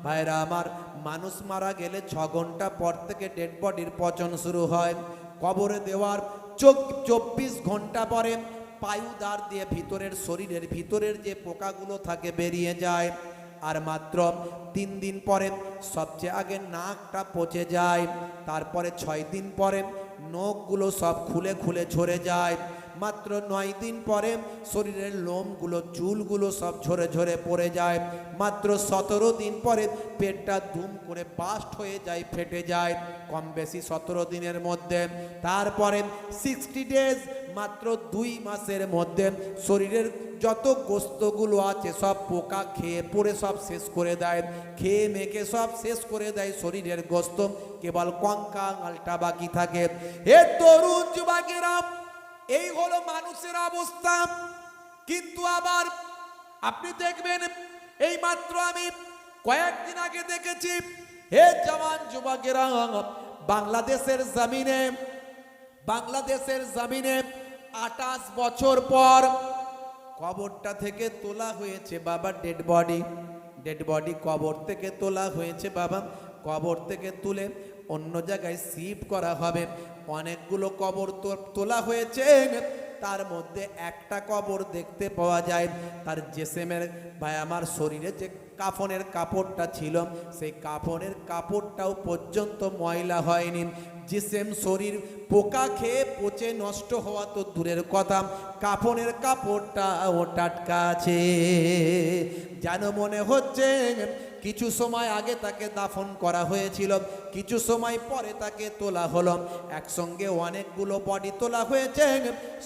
ভাইরা আমার, মানুষ মারা গেলে 6 ঘন্টা পর থেকে ডেড বডির পচন শুরু হয়। কবরে দেওয়ার 24 ঘন্টা পরে পায়ুদার দিয়ে ভিতরের শরীরের ভিতরের যে পোকাগুলো থাকে বেরিয়ে যায়। আর মাত্র 3 দিন পরে সবচেয়ে আগে নাকটা পচে যায়, তারপরে 6 দিন পরে নখগুলো সব খুলে খুলে ঝরে যায়, মাত্র 9 দিন পরে শরীরের লোমগুলো চুলগুলো সব ঝরে ঝরে পড়ে যায়, মাত্র 17 দিন পরে পেটটা দুম করে বাস্ট হয়ে যায়, ফেটে যায়, কম বেশি 17 দিনের মধ্যে। তারপরে 60 ডেজ, মাত্র 2 মাসের মধ্যে শরীরের যত গোস্তগুলো আছে সব পোকা খেয়ে পড়ে সব শেষ করে দেয়, খেয়ে মেখে সব শেষ করে দেয় শরীরের গোস্ত, কেবল কঙ্কালটা বাকি থাকে। হে তরুণ যুবকেরা, এই হলো মানুষের অবস্থা। কিন্তু আবার আপনি দেখবেন, এই মাত্র আমি কয়েকদিন আগে দেখেছি, হে জওয়ান যুবকেরা, বাংলাদেশের জমিনে 28 বছর পর কবরটা থেকে তোলা হয়েছে বাবা ডেড বডি কবর থেকে তোলা হয়েছে বাবা। কবর থেকে তুলে অন্য জায়গায় শিফট করা হবে। অনেকগুলো কবর তোলা হয়েছে, তার মধ্যে একটা কবর দেখতে পাওয়া যায়, তার জেসেমের ভাই আমার শরীরে যে কাফনের কাপড়টা ছিল, সেই কাফনের কাপড়টাও পর্যন্ত ময়লা হয়নি। জিসেম শরীর পোকা খেয়ে পচে নষ্ট হওয়া তো দূরের কথা, কাফনের কাপড়টা ও টাটকা আছে। যেন মনে হচ্ছে কিছু সময় আগে তাকে দাফন করা হয়েছিল, কিছু সময় পরে তাকে তোলা হলো। একসঙ্গে অনেকগুলো বডি তোলা হয়েছে,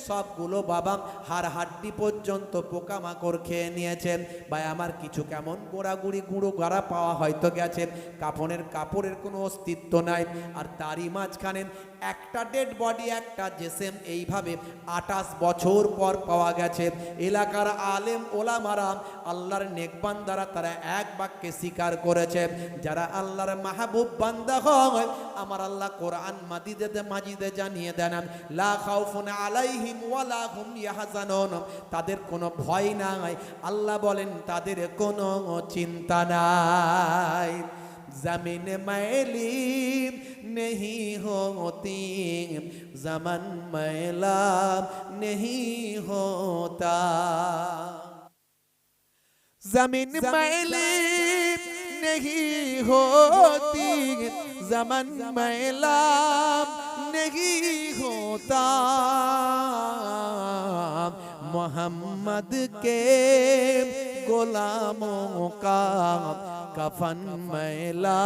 সবগুলো বাবা হাড় হাড্ডি পর্যন্ত পোকামাকড় খেয়ে নিয়েছে। ভাই আমার কিছু কেমন গোড়াগুড়ি গুঁড়ো গাড়া পাওয়া হয়তো গেছে, কাফনের কাপড়ের কোনো অস্তিত্ব নাই। আর তারই মাঝখানে একটা ডেড বডি, একটা জেসেম এইভাবে 28 বছর পর পাওয়া গেছে। এলাকার আলেম ওলামারা, আল্লাহর নেক বান্দারা, তারা এক বাক্যে স্বীকার করেছে, যারা আল্লাহর মাহবুব বান্দা হয়, আমার আল্লাহ কোরআন মাজিদে জানিয়ে দেন, লা খাউফুন আলাইহিম ওয়ালা হুম ইয়াহজানুন, তাদের কোনো ভয় নাই, আল্লাহ বলেন তাদের কোনো চিন্তা নাই। जमीन मैली नहीं होती, जमन मैला नहीं होता, जमीन मैली नहीं होती, जमन मैला नहीं होता, मोहम्मद के गुलामों का कफन मैला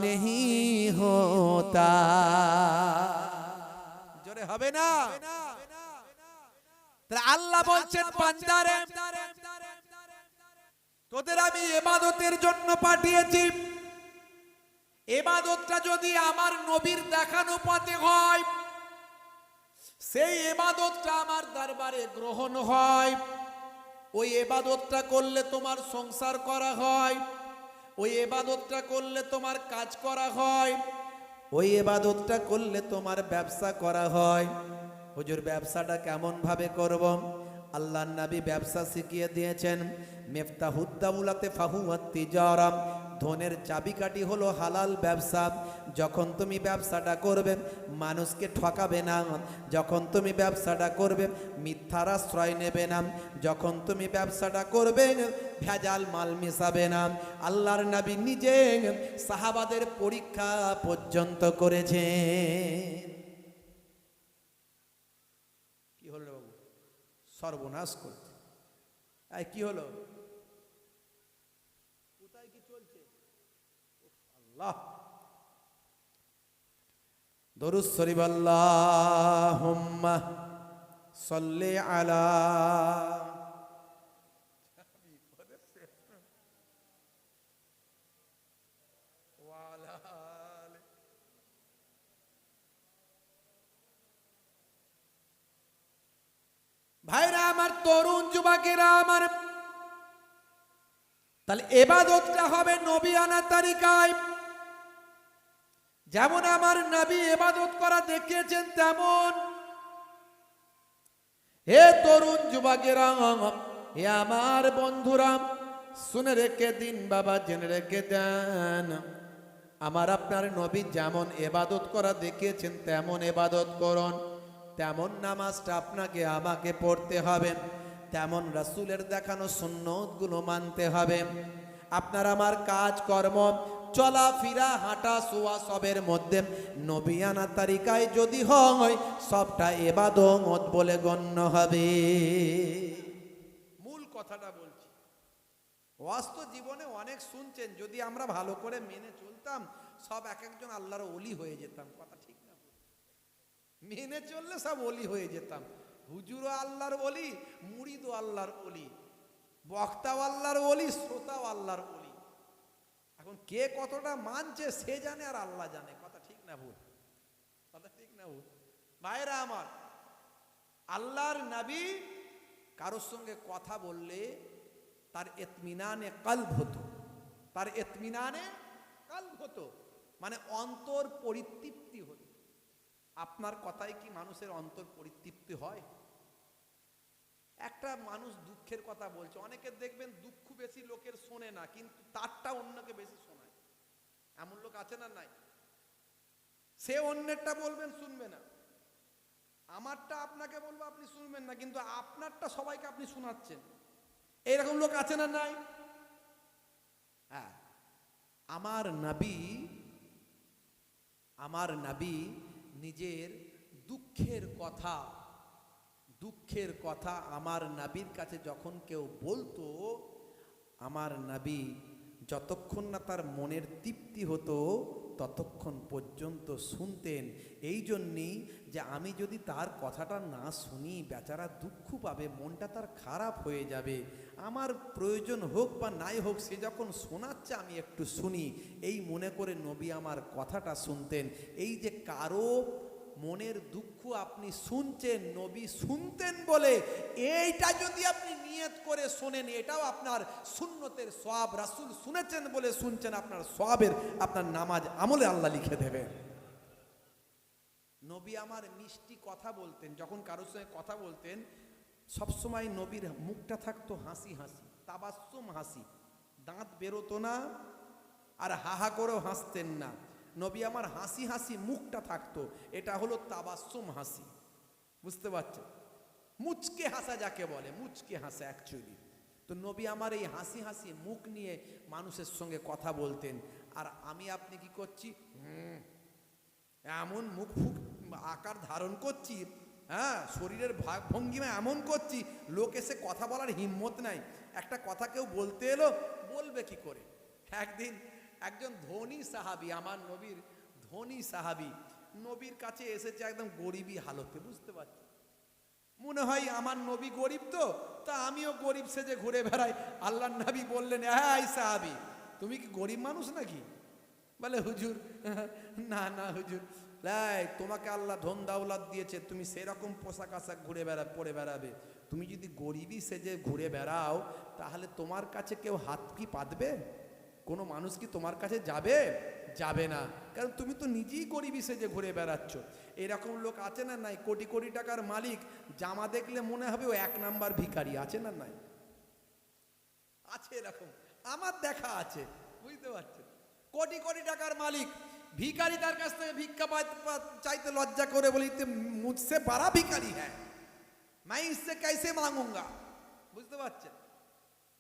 नहीं होता। जोरे হবে না? তাহলে আল্লাহ বলছেন, বান্দারে তোদের আমি ইবাদতের জন্য পাঠিয়েছি, ইবাদতটা যদি আমার নবীর দেখানো পথে হয়, সেই ইবাদতটা আমার দরবারে গ্রহণ হয়, ওই ইবাদতটা করলে তোমার সংসার করা হয়, ওই ইবাদতটা করলে তোমার কাজ করা হয়, ওই ইবাদতটা করলে তোমার ব্যবসা করা হয়। হুজুর ব্যবসাটা কেমন ভাবে করব? আল্লাহর নবী ব্যবসা শিখিয়ে দিয়েছেন, মিফতাহুদ দাওলাতে ফাহুয়াত তিজারা, ধনের চাবিকাঠি হলো হালাল ব্যবসা। যখন তুমি ব্যবসাটা করবে মানুষকে ঠকাবে না, যখন তুমি ব্যবসাটা করবে মিথ্যার আশ্রয় নেবে না, যখন তুমি ব্যবসাটা করবে ভেজাল মাল মিশাবে না। আল্লাহর নবী নিজে সাহাবাদের পরীক্ষা পর্যন্ত করেছে। কি হলো বাবু? সর্বনাশ করছে। কি হলো? কোথায় কি চলছে? আল্লাহ দরুদ শরীফ, আল্লাহুম্মা সাল্লি আলা ওয়ালা আলি। ভাইরা আমার, তরুণ যুবকেরা আমার, তাহলে ইবাদতটা হবে নবী আনা তরিকায়। যেমন আমার নবী ইবাদত করা দেখিয়েছেন, তেমন হে তরুণ যুবকেরা, হে আমার বন্ধুরা, শুনে রেখে দিন বাবা, জেনে রেখে দেন, আমার আপনার নবী যেমন এবাদত করা দেখিয়েছেন তেমন এবাদত করুন, তেমন নামাজটা আপনাকে আমাকে পড়তে হবে, তেমন রাসূলের দেখানো সুন্নতগুলো মানতে হবে। আপনার আমার কাজকর্ম, চলাফেরা, হাঁটা, শোয়া সবের মধ্যে নবিয়ানা তারিকায় যদি হয়, সবটা ইবাদত বলে গণ্য হবে। মূল কথাটা বলছি, বাস্তব জীবনে অনেক শুনছেন, যদি আমরা ভালো করে মেনে চলতাম সব এক একজন আল্লাহর ওলি হয়ে যেতাম। কথা ঠিক না? মেনে চললে সব ওলি হয়ে যেতাম। হুজুরও আল্লাহর ওলি, মুরিদও আল্লাহর ওলি, বক্তাও আল্লাহর ওলি, শ্রোতাও আল্লাহর ওলি। এখন কে কতটা মানছে সে জানে আর আল্লাহ জানে। কথা ঠিক না ভুল? কথা ঠিক না ভুল? ভাইরা আমার, আল্লাহর নবী কারোর সঙ্গে কথা বললে তার ইতমিনানে কলব হতো, তার ইতমিনানে কলব হতো, মানে অন্তর পরিতৃপ্তি হতো। আপনার কথায় কি মানুষের অন্তর পরিতৃপ্তি হয়? একটা মানুষ দুঃখের কথা বলছে, অনেকে দেখবেন দুঃখ বেশি লোকের শোনে না, কিন্তু তারটা অন্যকে বেশি শোনায়। এমন লোক আছে না নাই? সে অন্যেরটা বলবেন শুনবে না, আমারটা আপনাকে বলবো আপনি শুনবেন না, কিন্তু আপনারটা সবাইকে আপনি শোনাচ্ছেন। এইরকম লোক আছে না নাই? হ্যাঁ, আমার নবী নিজের দুঃখের কথা আমার নবীর কাছে যখন কেউ বলতো, আমার নবী যতক্ষণ না তার মনের তৃপ্তি হতো ততক্ষণ পর্যন্ত শুনতেন। এই জন্যেই যে আমি যদি তার কথাটা না শুনি, বেচারা দুঃখ পাবে, মনটা তার খারাপ হয়ে যাবে। আমার প্রয়োজন হোক বা নাই হোক, সে যখন শোনাচ্ছে আমি একটু শুনি, এই মনে করে নবী আমার কথাটা শুনতেন। এই যে কারো মনের দুঃখ আপনি শুনছেন, নবী শুনতেন বলে, এইটা যদি আপনি নিয়ত করে শোনেন, এটাও আপনার সুন্নতের সওয়াব। রাসূল শুনেছেন বলে শুনছেন, আপনার সওয়াবের, আপনার নামাজ আমলে আল্লাহ লিখে দেবেন। নবী আমার মিষ্টি কথা বলতেন, যখন কারোর সঙ্গে কথা বলতেন সবসময় নবীর মুখটা থাকতো হাসি হাসি, তাবাসসুম হাসি, দাঁত বেরোতো না আর হাহা করেও হাসতেন না। নবী আমার হাসি হাসি মুখটা থাকতো, এটা হলো তাবাসসুম হাসি। বুঝতে পারছেন? মুচকে হাসা যাকে বলে, মুচকে হাসা অ্যাকচুয়ালি। তো নবী আমার এই হাসি হাসি মুখ নিয়ে মানুষের সঙ্গে কথা বলতেন। আর আমি আপনি কি করছি? এমন মুখ ফুক আকার ধারণ করছি, হ্যাঁ, শরীরের ভাগ ভঙ্গিমা এমন করছি, লোক এসে কথা বলার হিম্মত নাই। একটা কথা কেউ বলতে এলো, বলবে কি করে? একদিন একজন ধনী সাহাবী, আমার নবীর ধনী সাহাবী, নবীর কাছে এসেছে একদম গরিবী হালতে। বুঝতে পারছি, মনে হয় আমার নবী গরিব, তো তা আমিও গরিব সেজে ঘুরে বেড়াই। আল্লাহর নবী বললেন, হ্যাঁ সাহাবী, তুমি কি গরিব মানুষ নাকি? বলে, হুজুর না না হুজুর, তোমাকে আল্লাহ ধন দাওলাত দিয়েছে, তুমি সেরকম পোশাক আশাক পরে বেড়াবে। তুমি যদি গরিবই সেজে ঘুরে বেড়াও, তাহলে তোমার কাছে কেউ হাত কি পাতবে? কোনো মানুষ কি তোমার কাছে যাবে? যাবে না, কারণ তুমি তো নিজেই গরিবই সেজে ঘুরে বেড়াচ্ছ। এরকম লোক আছে না নাই? কোটি কোটি টাকার মালিক, জামা দেখলে মনে হবে ও এক নাম্বার ভিখারি। আছে না নাই? আছে, এরকম আমার দেখা আছে। বুঝতে পারছেন? কোটি কোটি টাকার মালিক, ভিখারি তার কাছ থেকে ভিক্ষা চাইতে লজ্জা করে, বলি মুঝসে বড়া ভিখারি হ্যাঁ, मैं इससे कैसे मांगूंगा। বুঝতে পারছেন?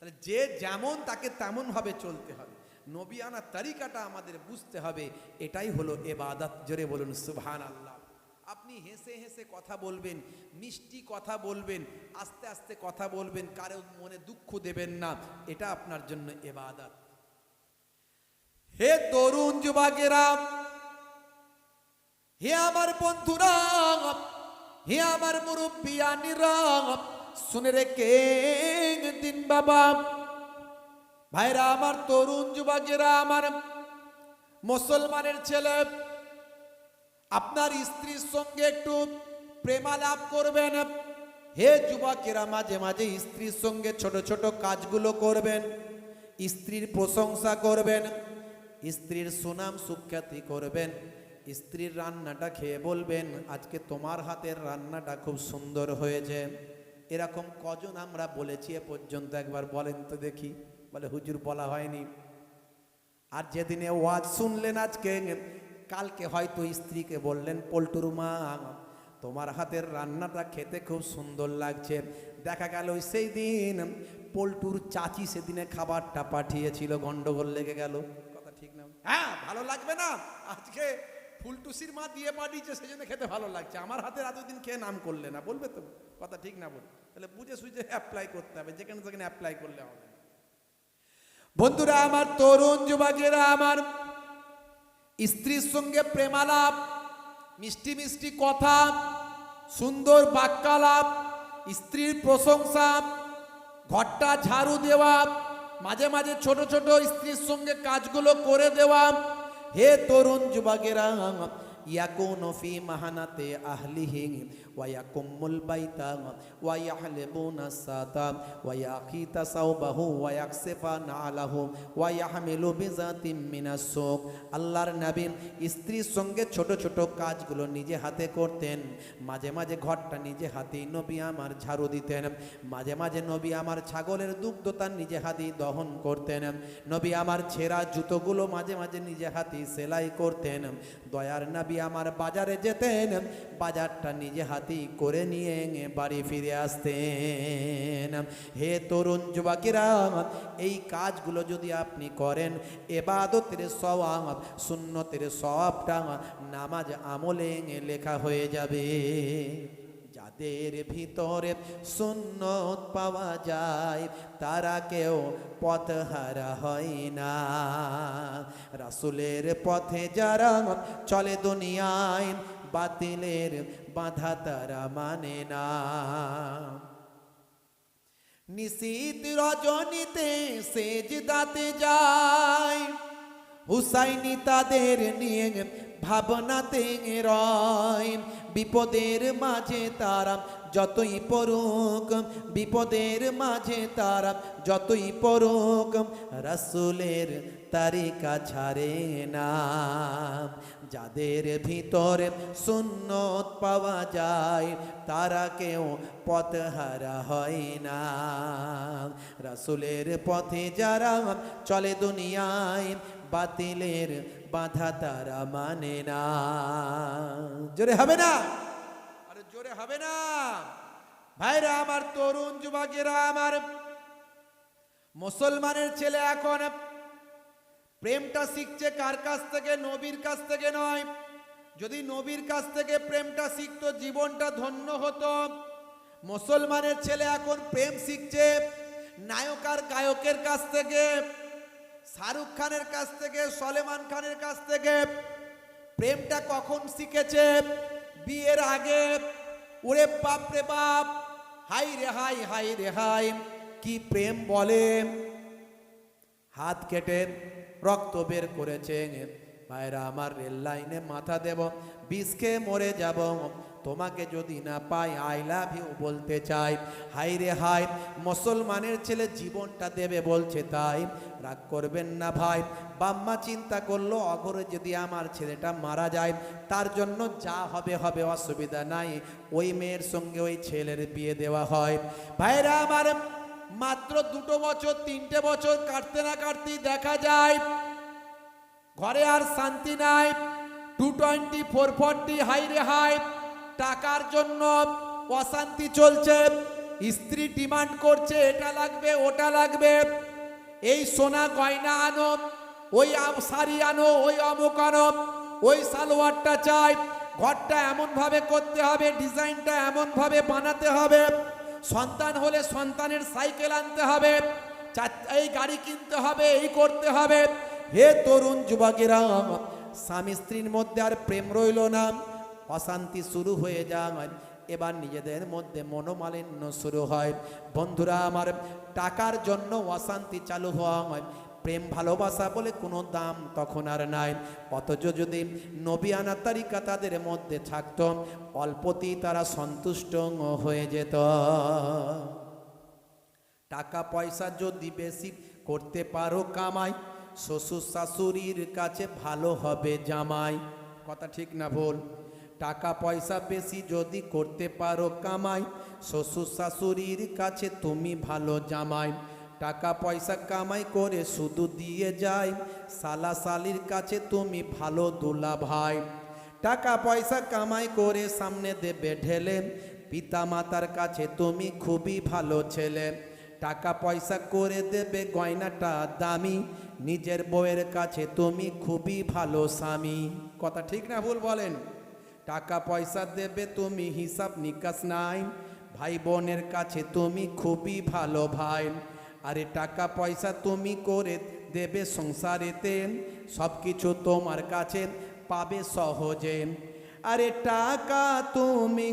তাহলে যে যেমন তাকে তেমন ভাবে চলতে হবে। নবী আনা তরিকাটা আমাদের বুঝতে হবে। এটাই হলো ইবাদত। জোরে বলুন সুবহানাল্লাহ। আপনি হেসে হেসে কথা বলবেন, মিষ্টি কথা বলবেন, আস্তে আস্তে কথা বলবেন, কারো মনে দুঃখ দেবেন না, এটা আপনার জন্য ইবাদত। হে তরুণ যুবকেরা, হে আমার বন্ধুরা, হে আমার মুরব্বিয়ানিরা, শুনে রেখে দিন বাবা, ভাইরা আমার, তরুণ যুবকেরা, আমার মুসলমানের ছেলে, আপনার স্ত্রীর সঙ্গে একটু প্রেমালাপ করবেন। হে যুবকেরা, মাঝে মাঝে স্ত্রীর সঙ্গে ছোট ছোট কাজগুলো করবেন, স্ত্রীর প্রশংসা করবেন, স্ত্রীর সুনাম সুখ্যাতি করবেন, স্ত্রীর রান্নাটা খেয়ে বলবেন, আজকে তোমার হাতের রান্নাটা খুব সুন্দর হয়েছে। এরকম কজন আমরা বলেছি এ পর্যন্ত? একবার বলেন তো দেখি। বলে হুজুর বলা হয়নি। আর যেদিনে ওয়াজ শুনলেন আজকে, কালকে হয়তো স্ত্রীকে বললেন পল্টুর মা তোমার হাতের রান্নাটা খেতে খুব সুন্দর লাগছে। দেখা গেল সেই দিন পল্টুর চাচি সেদিনে খাবারটা পাঠিয়েছিল, গন্ডগোল লেগে গেল। কথা ঠিক না? হ্যাঁ, ভালো লাগবে না? আজকে ফুলটুসির মা দিয়ে পাঠিয়েছে সেই জন্য খেতে ভালো লাগছে, আমার হাতের এতদিন খেয়ে নাম করলে না, বলবে তো? কথা ঠিক না? বল। তাহলে বুঝে সুঝে অ্যাপ্লাই করতে হবে, যেখানে সেখানে অ্যাপ্লাই করলে হবে না। বন্ধুরা আমার, তরুণ যুবকেরা আমার, স্ত্রীর সঙ্গে প্রেমালাপ, মিষ্টি মিষ্টি কথা, সুন্দর বাক্যালাপ, স্ত্রীর প্রশংসা, ঘরটা ঝাড়ু দেওয়া, মাঝে মাঝে ছোট ছোট স্ত্রীর সঙ্গে কাজগুলো করে দেওয়া। হে তরুণ যুবকেরা, ইয়াকুনু ফি মাহানাতে আহলিহি ওয়া ইয়াকুমুল বাইতা ওয়া ইয়াহলিবুনা সাতা ওয়া ইয়াকিতা সাওবাহু ওয়া ইয়াকসিফা নালাহু ওয়া ইয়াহমিলু বিজাতিম মিনাস সুক। আল্লাহর নবী স্ত্রীর সঙ্গে ছোট ছোট কাজগুলো নিজে হাতে করতেন। মাঝে মাঝে ঘরটা নিজে হাতেই নবী আমার ঝাড়ু দিতেন। মাঝে মাঝে নবী আমার ছাগলের দুগ্ধ তার নিজে হাতেই দহন করতেন। নবী আমার ছেঁড়া জুতোগুলো মাঝে মাঝে নিজে হাতেই সেলাই করতেন। দয়ার নবী আমার বাজারে যেতেন, বাজারটা নিজে হাতেই করে নিয়ে বাড়ি ফিরে আসতেন। হে তরুণ যুবকেরা, এই কাজগুলো যদি আপনি করেন, ইবাদতের সওয়াব, সুন্নতের সওয়াবটা নামাজ আমলে লেখা হয়ে যাবে। যাদের ভিতরে সুন্নত পাওয়া যায় তারা কেউ পথহারা হয় না। রাসূলের পথে যারা চলে দুনিয়ায়, বাতিলের বাধা তারা মানে না। নিশীত রজনীতে সেজদাতে যায়, হুসাইনি তাদের নিয়ে ভাবনাতে রয়। বিপদের মাঝে তারা যতই পড়ুক, বিপদের মাঝে তারা যতই পড়ুক, রাসূলের তারিকা ছাড়ে না। যাদের ভিতরে সুন্নত পাওয়া যায় তারা কেউ পথহারা হয় না। রাসূলের পথে যারা চলে দুনিয়ায়, বাতিলের বাধা তারা মানে না। জোরে হবে না? আরে জোরে হবে না? ভাইরা আমার, তরুণ যুবকেরা আমার, মুসলমানের ছেলে এখন প্রেমটা শিখছে কার কাছ থেকে? নবীর কাছ থেকে নয়। যদি নবীর কাছ থেকে প্রেমটা শিখতো, জীবনটা ধন্য হতো। মুসলমানের ছেলে এখন প্রেম শিখছে নায়ক আর গায়কের কাছ থেকে, শাহরুখ খানের কাছ থেকে, সলমান খানের কাছ থেকে। প্রেমটা কখন শিখেছে? বিয়ের আগে। ওরে বাপ রে বাপ, হাই রে হাই, হাই রে হাই, কি প্রেম বলে! হাত কেটে রক্ত বের করেছে। ভাইরা আমার, রেল লাইনে মাথা দেব, বিষ খেয়ে মরে যাব, তোমাকে যদি না পাই আই লাভ ইউ বলতে চাই। হাই রে হাই, মুসলমানের ছেলে জীবনটা দেবে বলছে তাই। রাগ করবেন না ভাই, বাম্মা চিন্তা করলো অঘরে যদি আমার ছেলেটা মারা যায়, তার জন্য যা হবে হবে, অসুবিধা নাই, ওই মেয়ের সঙ্গে ওই ছেলের বিয়ে দেওয়া হয়। ভাইরা আমার, মাত্র 2 বছর 3টে বছর কাটতে না কাটতেই দেখা যায় ঘরে আর শান্তি নাই। 220 440, হাই রে হাই, টাকার জন্য অশান্তি চলছে। স্ত্রী ডিমান্ড করছে এটা লাগবে ওটা লাগবে, এই সোনা গয়না আনো, ওই শাড়ি আনো, ওই অমুক আনো, ওই সালোয়ারটা চাই, ঘরটা এমন ভাবে করতে হবে, ডিজাইনটা এমন ভাবে বানাতে হবে, সন্তান হলে সন্তানের সাইকেল আনতে হবে, এই গাড়ি কিনতে হবে, এই করতে হবে। হে তরুণ যুবকেরা, স্বামী স্ত্রীর মধ্যে আর প্রেম রইল না, অশান্তি শুরু হয়ে যায়। এবার নিজেদের মধ্যে মনোমালিন্য শুরু হয়। বন্ধুরা আমার, টাকার জন্য অশান্তি চালু হয়। প্রেম ভালোবাসা বলে কোনো দাম তখন আর নাই। অথচ যদি নবিয়ানা তারিকা তাদের মধ্যে থাকতো, অল্পতেই তারা সন্তুষ্ট হয়ে যেত। টাকা পয়সা যদি বেশি করতে পারো কামাই, শ্বশুর শাশুড়ির কাছে ভালো হবে জামাই। কথা ঠিক না ভুল? টাকা পয়সা বেশি যদি করতে পারো কামাই, শ্বশুর শাশুড়ির কাছে তুমি ভালো জামাই। টাকা পয়সা কামাই করে শুধু দিয়ে যায় সালা সালির কাছে তুমি ভালো দুলা ভাই। টাকা পয়সা কামাই করে সামনে দেবে ঢেলে পিতা মাতার কাছে তুমি খুবই ভালো ছেলে। টাকা পয়সা করে দেবে গয়নাটা দামি নিজের বউয়ের কাছে তুমি খুবই ভালো স্বামী। কথা ঠিক না ভুল বলেন? টাকা পয়সা দেবে তুমি হিসাব নিকাশ নাই ভাই বোনের কাছে তুমি খুবই ভালো ভাই। আরে টাকা পয়সা তুমি করে দেবে সংসারেতে সব কিছু তোমার কাছে পাবে সহজে। আরে টাকা তুমি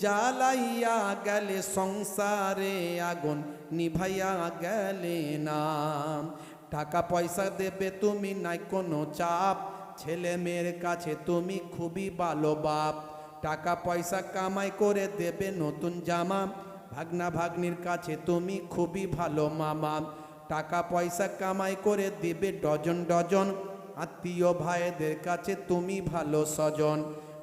জ্বালাইয়া গেলে সংসারে আগুন নিভাইয়া গেলে না। টাকা পয়সা দেবে তুমি নাই কোনো চাপ ছেলে মেয়ের কাছে তুমি খুবই ভালো বাপ। টাকা পয়সা কামাই করে দেবে নতুন জামা ভাগনা ভাগ্নির কাছে তুমি খুবই ভালো মামা। টাকা পয়সা কামাই করে দেবে ডজন ডজন আত্মীয় ভাইদের কাছে তুমি ভালো স্বজন।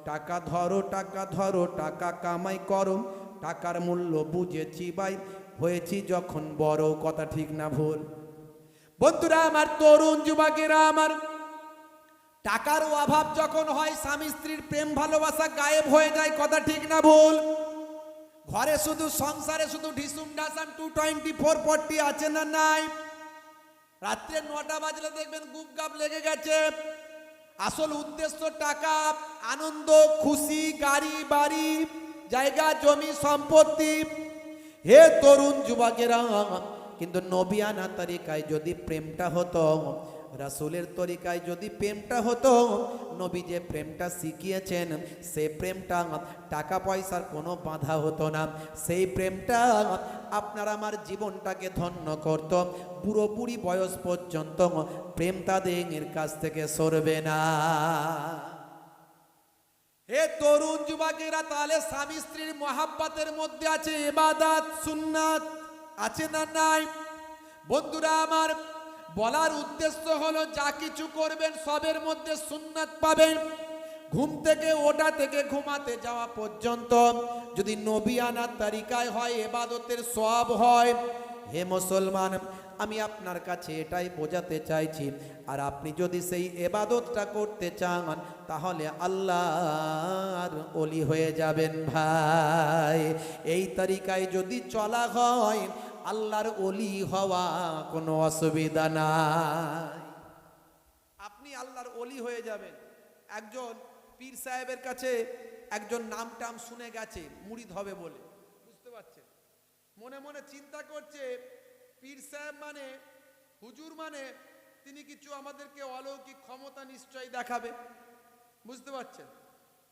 টাকা ধরো টাকা কামাই করো টাকার মূল্য বুঝেছি ভাই হয়েছি যখন বড়। কথা ঠিক না ভুল? বন্ধুরা আমার, তরুণ যুবকেরা আমার, টাকার অভাব যখন হয় স্বামী স্ত্রীর প্রেম ভালোবাসা গায়েব হয়ে যায়। কথা ঠিক না ভুল? ঘরে শুধু সংসারে শুধু ঢিসুম ঢাসাম 224 আছে না নাই? রাত্রে 9টা বাজলে দেখবেন গুপ গাপ লেগে গেছে। আসল উদ্দেশ্য টাকা, আনন্দ, খুশি, গাড়ি বাড়ি, জায়গা জমি সম্পত্তি। হে তরুণ যুবকেরা, কিন্তু নবিয়ানা তরিকায় যদি প্রেমটা হতো, রাসূলের তরিকায় যদি প্রেমটা হতো, নবী যে প্রেমটা শিখিয়েছেন সেই প্রেমটা টাকা পয়সার কোনো বাধা হতো না। সেই প্রেমটা আপনার আমার জীবনটাকে ধন্য করত। বুড়ো বুড়ি বয়স পর্যন্ত প্রেম তাদের কাছ থেকে সরবে না। হে তরুণ যুবকেরা, তাহলে স্বামী স্ত্রীর মহাব্বতের মধ্যে আছে ইবাদত সুন্নাত, আছে না নাই? বন্ধুরা আমার, বলার উদ্দেশ্য হলো যা কিছু করবেন সবের মধ্যে সুন্নাত পাবেন। ঘুম থেকে ওঠা থেকে ঘুমাতে যাওয়া পর্যন্ত যদি নবিয়ানা তরিকায় হয়, ইবাদতের সওয়াব হয়। হে মুসলমান, আমি আপনার কাছে এটাই বোঝাতে চাইছি, আর আপনি যদি সেই ইবাদতটা করতে চান তাহলে আল্লাহর ওলি হয়ে যাবেন ভাই। এই তরিকায় যদি চলা হয় আল্লাহর ওলি হওয়া কোনো অসুবিধা নাই। আপনি আল্লাহর ওলি হয়ে যাবেন। একজন পীর সাহেবের কাছে একজন নাম টাম শুনে গেছে মুরিদ হবে বলে, বুঝতে পারছেন? মনে মনে চিন্তা করছে পীর সাহেব মানে, হুজুর মানে তিনি কিছু আমাদেরকে অলৌকিক ক্ষমতা নিশ্চয়ই দেখাবে, বুঝতে পারছেন?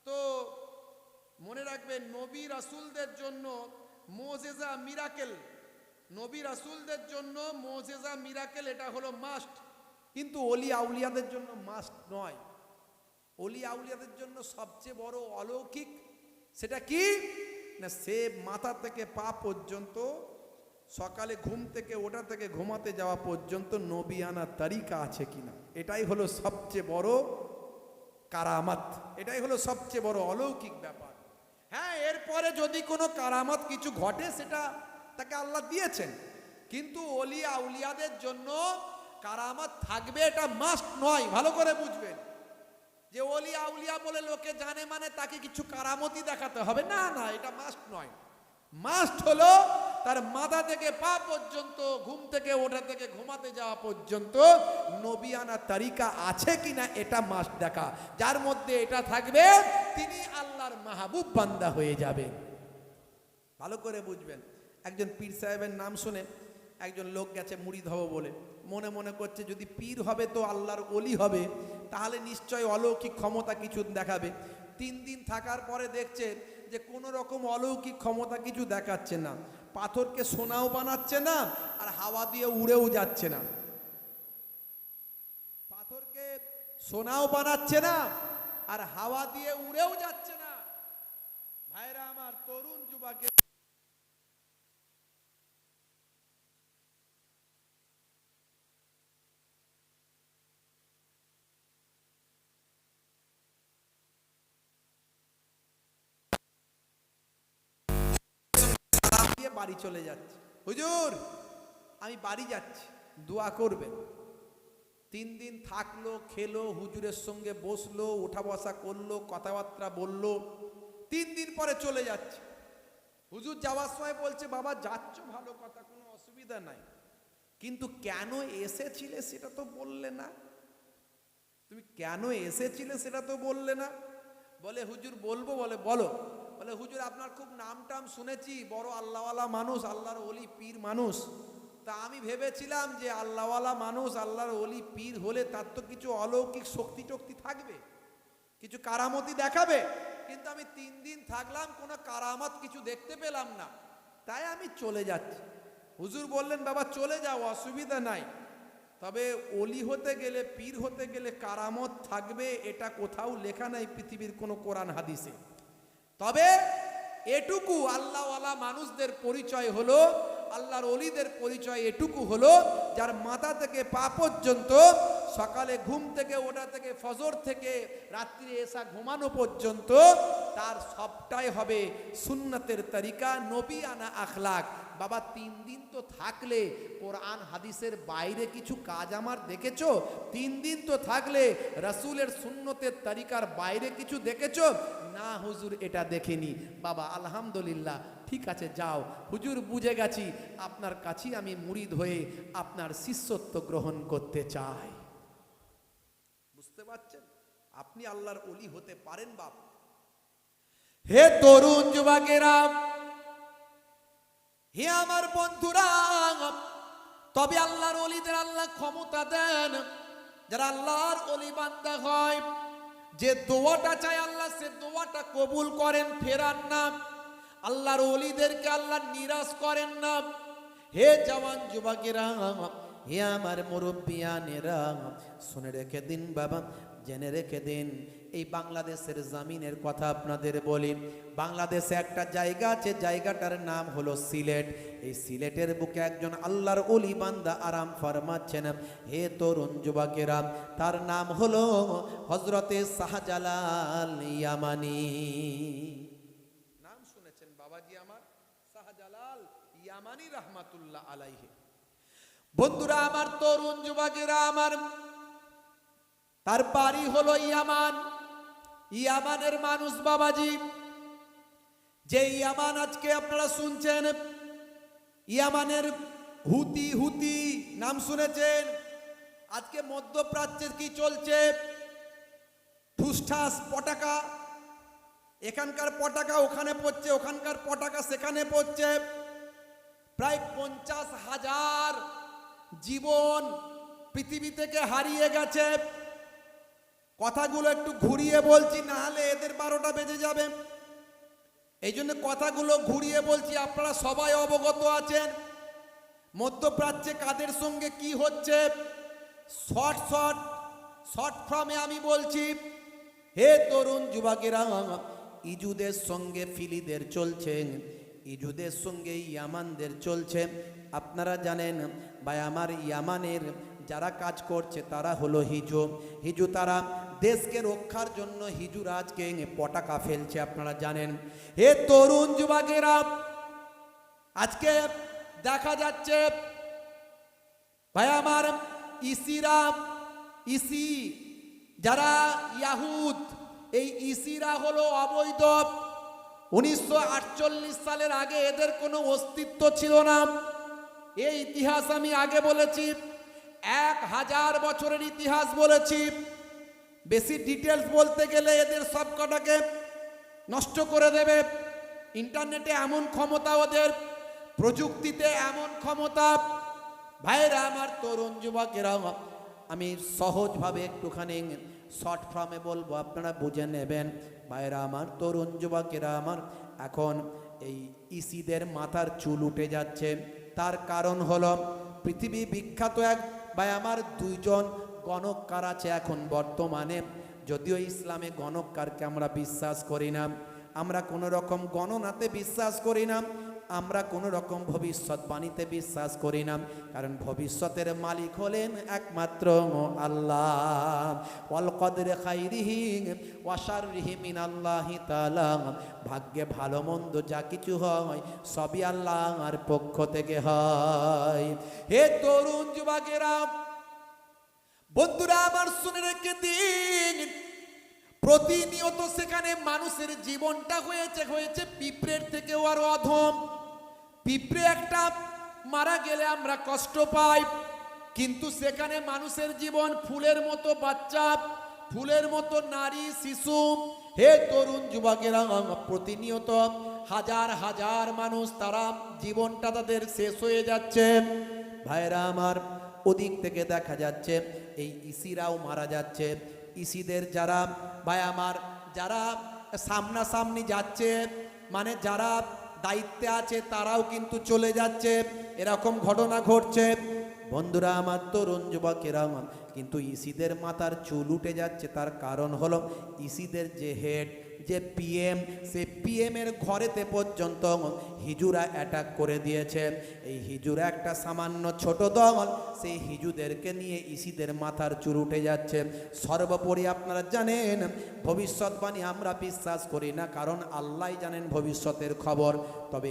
তো মনে রাখবেন, নবী রাসূলদের জন্য মুজিজা মিরাকেল, নবী রাসূলদের জন্য মুজিজা মিরাকেল এটা হলো মাস্ট, কিন্তু ওলি আউলিয়াদের জন্য মাস্ট নয়। ওলি আউলিয়াদের জন্য সবচেয়ে বড় অলৌকিক সেটা কি না, সে মাথা থেকে পা পর্যন্ত, সকালে ঘুম থেকে ওঠা থেকে ঘুমাতে যাওয়া পর্যন্ত নবিয়ানা তরিকা আছে কিনা, এটাই হলো সবচেয়ে বড় কারামাত, এটাই হলো সবচেয়ে বড় অলৌকিক ব্যাপার। হ্যাঁ, এরপরে যদি কোনো কারামাত কিছু ঘটে সেটা তাকে আল্লাহ দিয়েছেন, কিন্তু ওলি আউলিয়াদের জন্য কারামাত থাকবে এটা মাস্ট নয়। ভালো করে বুঝবেন যে ওলি আউলিয়া বলে লোকে জানে মানে তাকে কিছু কারামতি দেখাতে হবে, না না, এটা মাস্ট নয়। মাস্ট হলো তার মাথা থেকে পা পর্যন্ত, ঘুম থেকে ওঠা থেকে ঘুমাতে যাওয়া পর্যন্ত নবিয়ানা তরিকা আছে কিনা এটা মাস্ট দেখা। যার মধ্যে এটা থাকবে তিনি আল্লাহর মাহবুব বান্দা হয়ে যাবেন। ভালো করে বুঝবেন। একজন পীর সাহেবের নাম শুনে একজন লোক গেছে মুরিদ হব বলে, মনে মনে করছে যদি পীর হবে তো আল্লাহর ওলি হবে, তাহলে নিশ্চয় অলৌকিক ক্ষমতা কিছু দেখাবে। 3 দিন থাকার পরে দেখছে যে কোনো রকম অলৌকিক ক্ষমতা কিছু দেখাচ্ছে না, পাথরকে সোনাও বানাচ্ছে না আর হাওয়া দিয়ে উড়েও যাচ্ছে না। পাথরকে সোনাও বানাচ্ছে না আর হাওয়া দিয়ে উড়েও যাচ্ছে না। ভাইরা আমার, তরুণ যুবকের বাড়ি চলে যাচ্ছে, হুজুর আমি বাড়ি যাচ্ছি, দোয়া করবেন। 3 দিন থাকলো, খেলো, হুজুরের সঙ্গে বসলো, উঠা বসা করলো, কথাবার্তা বললো, 3 দিন পরে চলে যাচ্ছে। হুজুর যাওয়ার সময় বলছে, বাবা যাচ্ছ ভালো কথা, কোনো অসুবিধা নাই, কিন্তু কেন এসেছিলে সেটা তো বললে না, তুমি কেন এসেছিলে সেটা তো বললে না। বলে হুজুর বলবো। বলে বলো। বলে হুজুর আপনার খুব নাম টাম শুনেছি, বড় আল্লাহওয়ালা মানুষ, আল্লাহর ওলি পীর মানুষ, তা আমি ভেবেছিলাম যে আল্লাহওয়ালা মানুষ, আল্লাহর ওলি পীর হলে তার তো কিছু অলৌকিক শক্তি টক্তি থাকবে, কিছু কারামতি দেখাবে, কিন্তু আমি 3 দিন থাকলাম, কোনো কারামত কিছু দেখতে পেলাম না, তাই আমি চলে যাচ্ছি। হুজুর বললেন, বাবা চলে যাও, অসুবিধা নাই, তবে ওলি হতে গেলে, পীর হতে গেলে কারামত থাকবে, এটা কোথাও লেখা নাই পৃথিবীর কোনো কোরআন হাদিসে। তবে এটুকু আল্লাহওয়ালা মানুষদের পরিচয় হলো, আল্লাহর ওলিদের পরিচয় এটুকু হলো, যার মাথা থেকে পা পর্যন্ত, সকালে ঘুম থেকে ওঠা থেকে, ফজর থেকে রাত্রি এসা ঘুমানো পর্যন্ত, তার সবটাই হবে সুন্নতের তরিকা, নবী আনা আখলাক। বাবা 3 দিন তো থাকলে কোরআন হাদিসের বাইরে কিছু কাজ আমার দেখেছো? 3 দিন তো থাকলে রাসূলের সুন্নতের তরিকার বাইরে কিছু দেখেছো? না হুজুর, এটা দেখিনি। বাবা আলহামদুলিল্লাহ, ঠিক আছে যাও, হুজুর বুঝে গেছি, আপনার কাছেই আমি মুরিদ হয়ে আপনার শিষ্যত্ব গ্রহণ করতে চাই। বুঝতে পারছেন? আপনি আল্লাহর ওলি হতে পারেন বাপ। হে তরুণ যুবকেরা, হে আমার বন্ধুরা, তবে আল্লাহর ওলিদের আল্লাহ ক্ষমতা দেন, যারা আল্লাহর ওলি বান্দা হয়, যে দোয়াটা চায় আল্লাহ সে দোয়াটা কবুল করেন, ফেরান না। আল্লাহর ওলিদেরকে আল্লাহ নিরাশ করেন না। হে জওয়ান যুবকেরা, হে আমার মুরব্বিয়ানেরা, শুনে রেখে দিন বাবা, জেনে রেখে দিন, এই বাংলাদেশের জমিনের কথা আপনাদের বলি। বাংলাদেশে একটা জায়গা আছে, জায়গাটার নাম হলো সিলেট। এই সিলেটের বুকে একজন আল্লাহর ওলি বান্দা আরাম ফরমাচ্ছেন। হে তরুণ যুবকেরা, তার নাম হলো হযরতে শাহজালাল ইয়ামানি। নাম শুনেছেন বাবাজি আমার, শাহজালাল ইয়ামানি রাহমাতুল্লাহ আলাইহি। বন্ধুরা আমার, তরুণ যুবকেরা আমার, তার বাড়ি হলো ইয়ামান। ইয়ামানের মানুষ বাবাজি, যে ইয়ামান আজকে আপনারা শুনছেন, ইয়ামানের হুতি নাম শুনেছেন। আজকে মধ্যপ্রাচ্যে কি চলছে? ঠুসঠাস পটাকা, এখানকার পটাকা ওখানে পড়ছে, ওখানকার পটাকা সেখানে পড়ছে। প্রায় 50,000 জীবন পৃথিবী থেকে হারিয়ে গেছে। কথাগুলো একটু ঘুরিয়ে বলছি, না হলে এদের 12টা বেজে যাবে, এই জন্য কথাগুলো ঘুরিয়ে বলছি, আপনারা সবাই অবগত আছেন মধ্যপ্রাচ্যে কাদের সঙ্গে কি হচ্ছে। শর্ট ফর্মে আমি বলছি, হে তরুণ যুবকেরা, ইজুদের সঙ্গে ফিলিদের চলছে, ইজুদের সঙ্গে ইয়ামানদের চলছে। আপনারা জানেন ভাই আমার, ইয়ামানের যারা কাজ করছে তারা হলো হিজু, তারা দেশকে রক্ষার জন্য হিজুরা আজকে পটাকা ফেলছে, আপনারা জানেন। হে তরুণ যুবকেরা, আজকে দেখা যাচ্ছে ভাই আমার, ইসি যারা ইয়াহুদ, এই ইসিরা হলো অবৈধ। 1948 সালের আগে এদের কোনো অস্তিত্ব ছিল না। এই ইতিহাস আমি আগে বলেছি, 1000 বছরের ইতিহাস বলেছি। বেশি ডিটেলস বলতে গেলে এদের সবকটাকে নষ্ট করে দেবে। ইন্টারনেটে এমন ক্ষমতা ওদের, প্রযুক্তিতে এমন ক্ষমতা। ভাইরা আমার, তরুণ যুবকেরা, আমি সহজভাবে একটুখানি শর্ট ফর্মে বলবো, আপনারা বুঝে নেবেন। ভাইরা আমার, তরুণ যুবকেরা আমার, এখন এই ইসিদের মাথার চুল উঠে যাচ্ছে। তার কারণ হলো পৃথিবী বিখ্যাত এক ভাই আমার 2 জন গণককার আছে এখন বর্তমানে। যদিও ইসলামে গণককারকে আমরা বিশ্বাস করি না, আমরা কোনো রকম গণনাতে বিশ্বাস করি না, আমরা কোনো রকম ভবিষ্যৎবাণীতে বিশ্বাস করি না, কারণ ভবিষ্যতের মালিক হলেন একমাত্র আল্লাহ। ওয়াল কদরে খাইরিহি ওয়া শাররিহি মিনাল্লাহি তাআলা, ভাগ্যে ভালো মন্দ যা কিছু হয় সবই আল্লাহর পক্ষ থেকে হয়। হে তরুণ যুবকেরা, বন্ধুরা আমার, শুনে রেখে দিন, প্রতিনিয়ত সেখানে মানুষের জীবনটা হয়েছে পিঁপড়ের থেকেও আরো অধম। পিঁপড়ে একটা মারা গেলে আমরা কষ্ট পাই, কিন্তু সেখানে মানুষের জীবন ফুলের মতো বাচ্চা, ফুলের মতো নারী, শিশু। হে তরুণ যুবকেরা, প্রতিনিয়ত হাজার হাজার মানুষ, তারা জীবনটা তাদের শেষ হয়ে যাচ্ছে। ভাইরা আমার, ওদিক থেকে দেখা যাচ্ছে এই ইসিরাও মারা যাচ্ছে। ইসিদের যারা ভাই আমার, যারা সামনাসামনি যাচ্ছে, মানে যারা দায়িত্বে আছে, তারাও কিন্তু চলে যাচ্ছে, এরকম ঘটনা ঘটছে। বন্ধুরা আমার, তরুণ যুবকেরা, কিন্তু ইসিদের মাথার চুল উঠে যাচ্ছে। তার কারণ হলো ইসিদের যে হেড, যে পিএম, সে পিএমের ঘরেতে পর্যন্ত হিজুরা অ্যাটাক করে দিয়েছে। এই হিজুরা একটা সামান্য ছোট দল, সেই হিজুদেরকে নিয়ে ইসিদের মাথার চুল উঠে যাচ্ছে। সর্বোপরি আপনারা জানেন, ভবিষ্যৎবাণী আমরা বিশ্বাস করি না, কারণ আল্লাহ জানেন ভবিষ্যতের খবর। তবে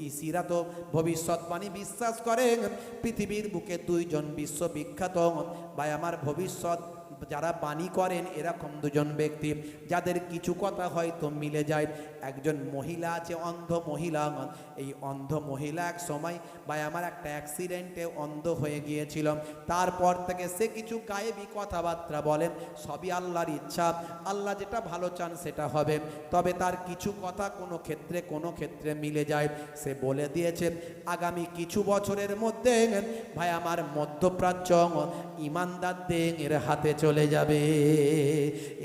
ইসিরা তো ভবিষ্যৎবাণী বিশ্বাস করেন। পৃথিবীর বুকে দুইজন বিশ্ববিখ্যাত ভাই আমার ভবিষ্যৎ যারা বাণী করেন, এরকম দুজন ব্যক্তি যাদের কিছু কথা হয়তো মিলে যায়। একজন মহিলা আছে, অন্ধ মহিলা। এই অন্ধ মহিলা এক সময় ভাই আমার একটা অ্যাক্সিডেন্টে অন্ধ হয়ে গিয়েছিল। তারপর থেকে সে কিছু গায়েবী কথাবার্তা বলেন, সবই আল্লাহর ইচ্ছা, আল্লাহ যেটা ভালো চান সেটা হবে। তবে তার কিছু কথা কোনো ক্ষেত্রে মিলে যায়। সে বলে দিয়েছে আগামী কিছু বছরের মধ্যে ভাই আমার মধ্যপ্রাচ্য ইমানদারদের হাতে চলে যাবে।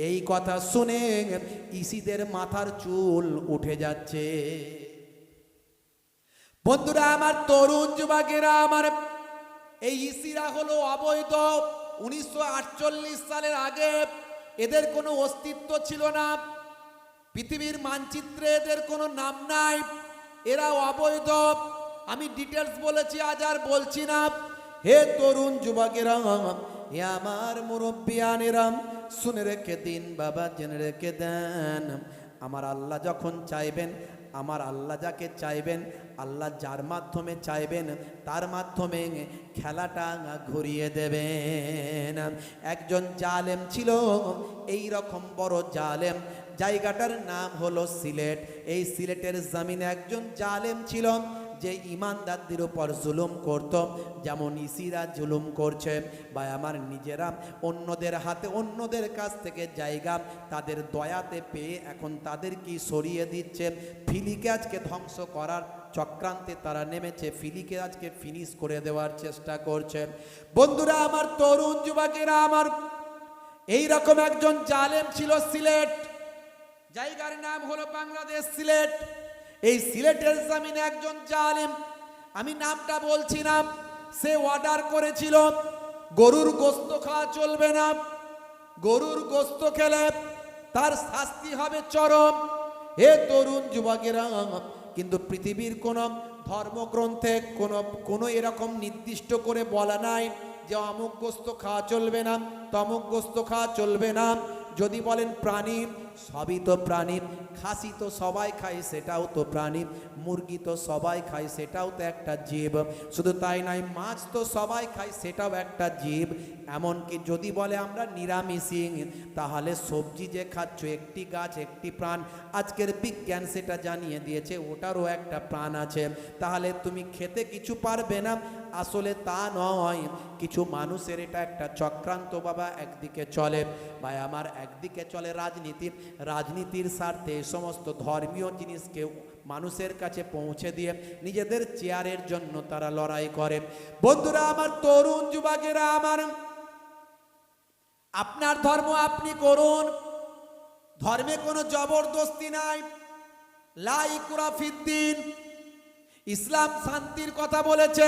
এই কথা শুনে ইসিদের মাথার চুল উঠে যাচ্ছে। বন্ধুরা আমার, তরুণ যুবকেরা আমার, এই ইসিরা হলো অবৈধ। 1948 সালের আগে এদের কোনো অস্তিত্ব ছিল না, পৃথিবীর মানচিত্রে এদের কোনো নাম নাই, এরা অবৈধ। আমি ডিটেলস বলেছি, আজ আর বলছি না। হে তরুণ যুবকেরা, হে আমার মুরব্বিয়ানেরা, শুনে রেখে দিন বাবা, জেনে রেখে দেন, আমার আল্লাহ যখন চাইবেন, আমার আল্লাহ যাকে চাইবেন, আল্লাহ যার মাধ্যমে চাইবেন তার মাধ্যমে খেলাটা ঘুরিয়ে দেবেন। একজন জালেম ছিল, এই রকম বড় জালেম, জায়গাটার নাম হলো সিলেট। এই সিলেটের জমিনে একজন জালেম ছিল, যে ইমানদারদের উপর জুলুম করত, যেমন ইসিরা জুলুম করছে। বা আমার নিজেরা অন্যদের হাতে, অন্যদের কাছ থেকে জায়গা তাদের দয়াতে পেয়ে এখন তাদেরকে সরিয়ে দিচ্ছে। ফিলিকে আজকে ধ্বংস করার চক্রান্তে তারা নেমেছে, ফিলিকে আজকে ফিনিশ করে দেওয়ার চেষ্টা করছে। বন্ধুরা আমার, তরুণ যুবকেরা আমার, এই রকম একজন জালেম ছিল সিলেট, জায়গার নাম হলো বাংলাদেশ, সিলেট। এই সিলেটের জমিনে একজন জালেম, আমি নামটা বলছি না, সে অর্ডার করেছিল গরুর গোশত খাওয়া চলবে না, গরুর গোশত খেলে তার শাস্তি হবে চরম। হে তরুণ যুবকেরা, কিন্তু পৃথিবীর কোন ধর্মগ্রন্থে কোনো এরকম নির্দিষ্ট করে বলা নাই যে অমুক গোশত খাওয়া চলবে না, তমুক গোশত খাওয়া চলবে না। যদি বলেন প্রাণী, সবই তো প্রাণী। খাসি তো সবাই খায়, সেটাও তো প্রাণী। মুরগি তো সবাই খায়, সেটাও তো একটা জীব। শুধু তাই নয়, মাছ তো সবাই খায়, সেটাও একটা জীব। এমনকি যদি বলে আমরা নিরামিষী, তাহলে সবজি যে খাচ্ছ, একটি গাছ, একটি প্রাণ। আজকের বিজ্ঞান সেটা জানিয়ে দিয়েছে, ওটারও একটা প্রাণ আছে। তাহলে তুমি খেতে কিছু পারবে না, আসলে তা নয়। কিছু মানুষের এটা একটা চক্রান্ত বাবা, একদিকে চলে ভাই আমার, একদিকে চলে রাজনীতি। রাজনীতির স্বার্থে সমস্ত ধর্মীয় জিনিসকে মানুষের কাছে পৌঁছে দিয়ে নিজেদের চেয়ারের জন্য তারা লড়াই করে। বন্ধুরা আমার, তরুণ যুবকেরা আমার, আপনার ধর্ম আপনি করুন, ধর্মে কোনো জবরদস্তি নাই। লা ইকরাহা ফিদ্দিন, ইসলাম শান্তির কথা বলেছে।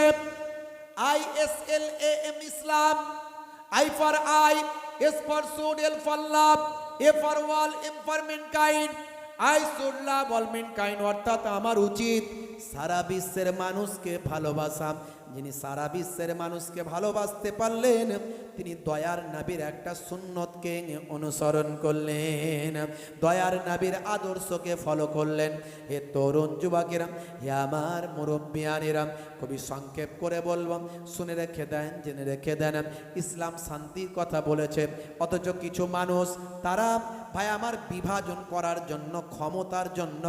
ISLAM, Islam. I for I, S for soul, L for love, A for all, M for mankind। I should love all mankind, অর্থাৎ আমার উচিত সারা বিশ্বের মানুষকে ভালোবাসা। যিনি সারা বিশ্বের মানুষকে ভালোবাসতে পারলেন তিনি দয়ার নবীর একটা সুন্নতকে অনুসরণ করলেন, দয়ার নবীর আদর্শকে ফলো করলেন। হে তরুণ যুবকেরা, হে আমার মুরব্বিয়ানেরা, খুবই সংক্ষেপ করে বলবো, শুনে রেখে দেন, জেনে রেখে দেন। ইসলাম শান্তির কথা বলেছে, অথচ কিছু মানুষ তারা ভাই আমার বিভাজন করার জন্য, ক্ষমতার জন্য,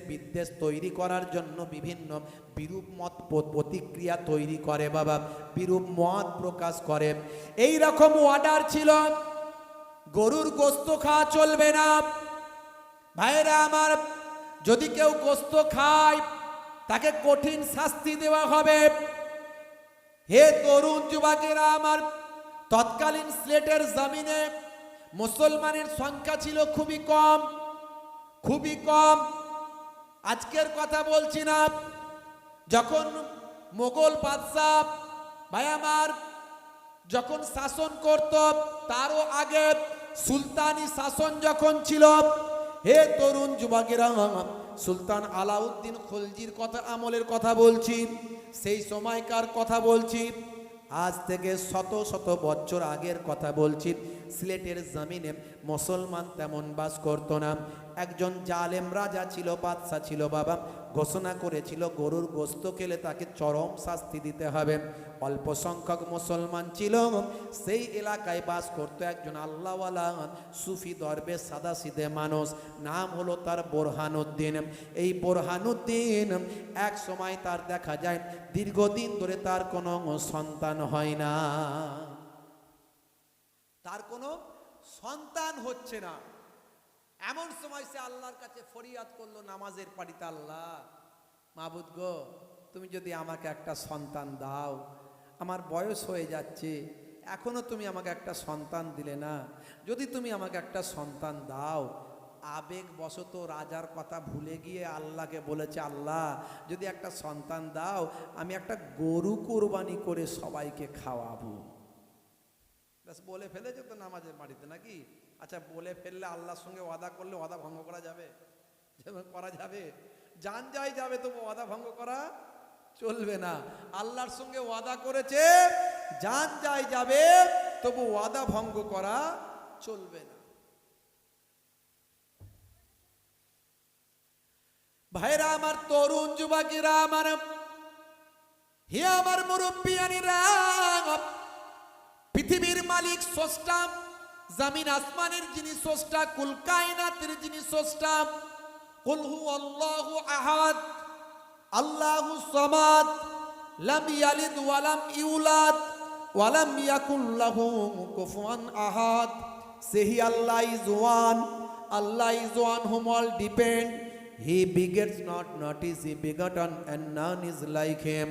বিদ্বেষ তৈরি করার জন্য বিভিন্ন বিরূপ মত প্রতিক্রিয়া তৈরি করে বাবা, বিরূপ মত প্রকাশ করে। এই রকম অর্ডার ছিল, গরুর গোস্ত খাওয়া চলবে না। ভাইরা আমার, যদি কেউ গোস্ত খায় তাকে কঠিন শাস্তি দেওয়া হবে। হে তরুণ যুবকেরা আমার, তৎকালীন সিলেটের জমিনে মুসলমানের সংখ্যা ছিল খুবই কম, খুবই কম। আজকের কথা বলছি না, যখন মোগল বাদশাহ ভাই আমার যখন শাসন করত, তারও আগে সুলতানি শাসন যখন ছিল, হে তরুণ যুবকেরা, সুলতান আলাউদ্দিন খলজির কথা আমলের কথা বলছি, সেই সময়কার কথা বলছি, আজ থেকে শত শত বছর আগের কথা বলছি। সিলেটের জমিনে মুসলমান তেমন বাস করতো না। একজন জালেম রাজা ছিল, বাদশা ছিল বাবা, ঘোষণা করেছিল গরুর গোস্ত খেলে তাকে চরম শাস্তি দিতে হবে। অল্প সংখ্যক মুসলমান ছিল, সেই এলাকায় বাস করতো একজন আল্লাহওয়ালা সুফি দরবেশ, সাদাসিধে মানুষ, নাম হলো তার বোরহানুদ্দিন। এই বোরহানুদ্দিন এক সময় তার দেখা যায় দীর্ঘদিন ধরে তার কোনো সন্তান হয় না, তার কোনো সন্তান হচ্ছে না। এমন সময় সে আল্লাহর কাছে ফরিয়াদ করলো নামাজের পাড়িতে, আল্লাহ মাবুদ গো, তুমি যদি আমাকে একটা সন্তান দাও, আমার বয়স হয়ে যাচ্ছে, এখনো তুমি আমাকে একটা সন্তান দিলে না, যদি তুমি আমাকে একটা সন্তান দাও। আবেগবশত রাজার কথা ভুলে গিয়ে আল্লাহকে বলেছে, আল্লাহ যদি একটা সন্তান দাও, আমি একটা গরু কোরবানি করে সবাইকে খাওয়াবো। ব্যাস বলে ফেলেছে তো নামাজের বাড়িতে নাকি? আচ্ছা, বলে ফেললে আল্লাহর সঙ্গে ওয়াদা করলে ওয়াদা ভঙ্গ করা যাবে? করা যাবে? জান যাই যাবে, তবু ওয়াদা ভঙ্গ করা চলবে না। আল্লাহর সঙ্গে ওয়াদা করেছে, জান যাই যাবে, তবু ওয়াদা ভঙ্গ করা চলবে না। ভাইরা আমার, তরুণ যুবকেরা আমার, হে আমার মুরব্বিয়ানিরা, পৃথিবীর মালিক স্রষ্টা, জমিন আসমানের যিনি স্রষ্টা, কুল কায়নাতের যিনি স্রষ্টা, কুল হুয়াল্লাহু আহাদ আল্লাহু সামাদ, লাম ইয়ালিদ ওয়া লাম ইউলাদ ওয়া লাম ইয়াকুল লাহু কুফুয়ান আহাদ। সেই Allah is one, Allah is one whom all depend. He begets not, not is he begotten, and none is like him.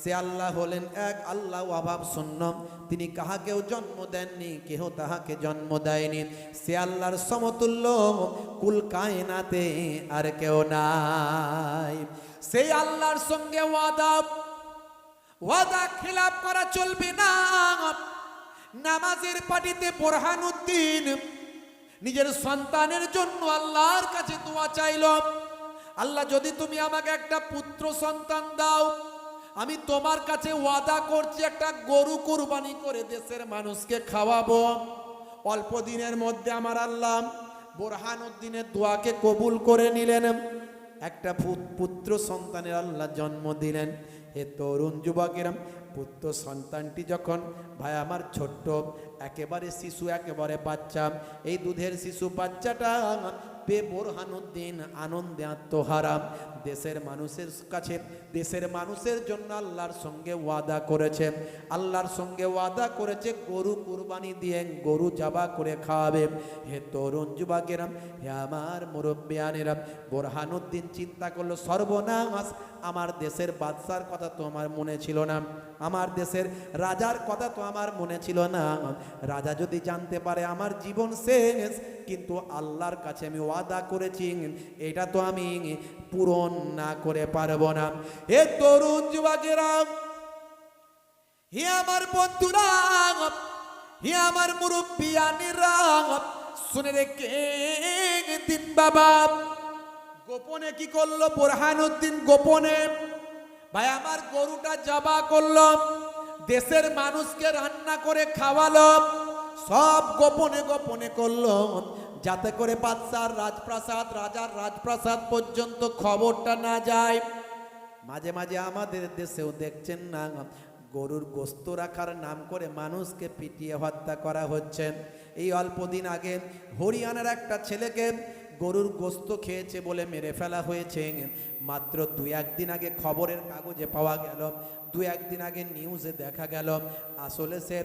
সে আল্লাহ হলেন এক, আল্লাহ অভাব শূন্য, তিনি কাহাকেও জন্ম দেননি, কেহ তাহাকে জন্ম দেয়নি। সে আল্লাহর সমতুল্য কুল কায়নাতে আর কেউ নাই। সেই আল্লাহর সঙ্গে ওয়াদা খিলাফ করা চলবে না। নামাজের পাটিতে বোরহানুদ্দিন নিজের সন্তানের জন্য আল্লাহর কাছে দোয়া চাইল, আল্লাহ যদি তুমি আমাকে একটা পুত্র সন্তান দাও, আমি তোমার কাছে ওয়াদা করছি একটা গরু কুরবানি করে দেশের মানুষকে খাওয়াবো। অল্প দিনের মধ্যে আমার আল্লাহ বোরহানুদ্দিনের দোয়াকে কবুল করে নিলেন, একটা পুত্র সন্তানের আল্লাহ জন্ম দিলেন। হে তরুণ যুবকেরা, পুত্র সন্তানটি যখন ভাই আমার ছোট্ট একেবারে শিশু, একেবারে বাচ্চা, এই দুধের শিশু বাচ্চাটা পেয়ে বোরহানুদ্দিন আনন্দে আত্মহারা। দেশের মানুষের কাছে, দেশের মানুষের জন্য আল্লাহর সঙ্গে ওয়াদা করেছে, আল্লাহর সঙ্গে ওয়াদা করেছে গরু কুরবানি দিয়ে গরু জবা করে খাওয়াবে। হে তরুণ যুবকেরা, হে আমার মুরব্বিয়ানেরা, বোরহানুদ্দিন চিন্তা করলো, সর্বনাশ, আমার দেশের বাদশার কথা তো আমার মনে ছিল না, আমার দেশের রাজার কথা তো আমার মনে ছিল না। রাজা যদি জানতে পারে আমার জীবন শেষ, কিন্তু আল্লাহর কাছে আমি ওয়াদা করেছি, এটা তো আমি পূরণ না করে পারবো না। হে তরুণ যুবকেরা, হে আমার বন্ধুরা, হে আমার মুরব্বিয়ানেরা, শুনে রেখে দিন বাবা। গোপনে কি করলো বোরহানউদ্দিন? গোপনে ভাই আমার গরুটা জবা করলো, দেশের মানুষকে রান্না করে খাওয়ালো, সব গোপনে গোপনে করলো, যাতে করে বাদশার রাজপ্রাসাদ, রাজার রাজপ্রাসাদ পর্যন্ত খবরটা না যায়। মাঝে মাঝে আমাদের দেশেও দেখছেন না, গরুর গোস্ত রাখার নাম করে মানুষকে পিটিয়ে হত্যা করা হচ্ছে। এই অল্প দিন আগে হরিয়ানার একটা ছেলেকে গরুর গোস্ত খেয়েছে বলে মেরে ফেলা হয়েছে। মাত্র 2-1 দিন আগে খবরের কাগজে পাওয়া গেল, 2-1 দিন আগে নিউজে দেখা গেল, আসলে সে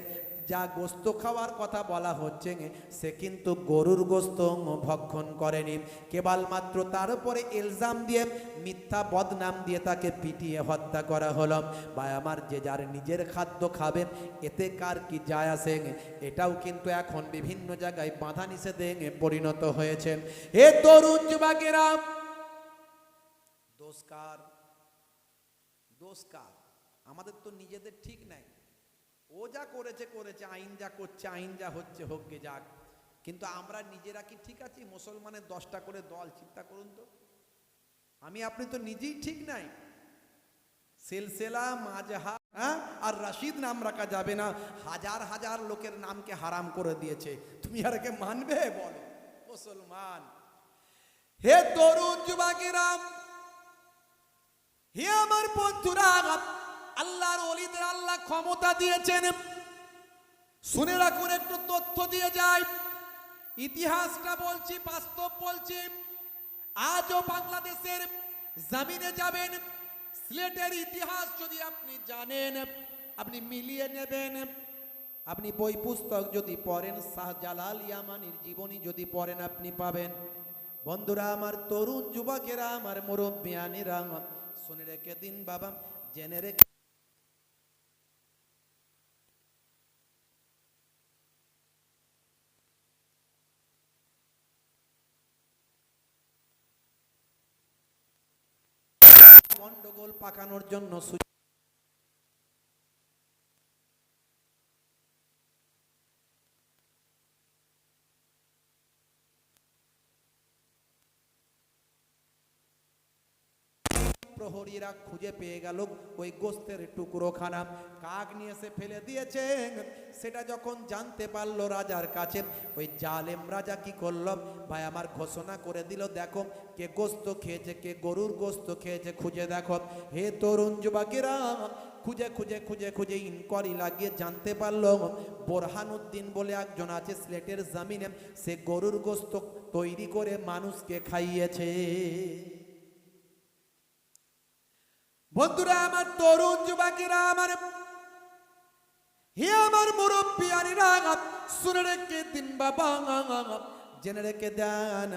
যা গোস্ত খাওয়ার কথা বলা হচ্ছে সে কিন্তু গরুর গোস্ত ভক্ষণ করেনি, কেবলমাত্র তার উপরে ইলজাম দিয়ে, মিথ্যা বদনাম দিয়ে তাকে পিটিয়ে হত্যা করা হলো। বা আমার যে যার নিজের খাদ্য খাবে, এতে কার কি যায় আসে? এটাও কিন্তু এখন বিভিন্ন জায়গায় বাধা নিষেধে পরিণত হয়েছে। হে তরুণ যুবকেরা, দোষকার দোষকার? আমাদের তো নিজেদের ঠিক নাই। ও যা করেছে করেছে, আইন যা করছে, আইন যা হচ্ছে হোক গে যাক, কিন্তু আমরা নিজেরা কি ঠিক আছি? মুসলমানের 10টা করে দল, চিন্তা করুন তো। আমি আপনি তো নিজেই ঠিক নাই। সিলসিলা মাজহা আর রশিদ নাম রাখা যাবে না, হাজার হাজার লোকের নামকে হারাম করে দিয়েছে। তুমি আর কে মানবে বলো মুসলমান? হে তরুণ যুবকেরা, হে আমার বন্ধুরা, আল্লাহর ওলিদের আল্লাহ ক্ষমতা দিয়েছেন। শুনে রাখুন, একটু তথ্য দিয়ে যায়, ইতিহাসটা বলছি, বাস্তব বলছি। আজও বাংলাদেশের জমিনে যাবেন, সিলেটের ইতিহাস যদি আপনি জানেন, আপনি মিলিয়ে নেবেন। আপনি বই পুস্তক যদি পড়েন, শাহজালাল ইয়ামানির জীবনী যদি পড়েন, আপনি পাবেন। বন্ধুরা আমার, তরুণ যুবকেরা আমার, মুরব্বিয়ানেরা, শুনে রেখে দিন বাবা, জেনে রেখে গন্ডগোল পাকানোর জন্য প্রহরীরা খুঁজে পেয়ে গেল ওই গোস্তের টুকরোখানা, কাক নিয়ে এসে ফেলে দিয়েছে। সেটা যখন জানতে পারলো রাজার কাছে, ওই জালেম রাজা কি করলো ভাই আমার, ঘোষণা করে দিল, দেখো কে গোস্ত খেয়েছে, কে গরুর গোস্ত খেয়েছে, খুঁজে দেখো। হে তরুণ যুবকেরা, খুঁজে খুঁজে খুঁজে খুঁজে ইনকোয়ারি লাগিয়ে জানতে পারলো বোরহানউদ্দিন বলে একজন আছে সিলেটের জমিনে, সে গরুর গোস্ত তৈরি করে মানুষকে খাইয়েছে। বন্ধুরা আমার, তরুণ যুবকেরা আমার, হে আমার মুরব্বিয়ানেরা, শুনে রেখে দিন বাবা, জেনে রেখে দেন।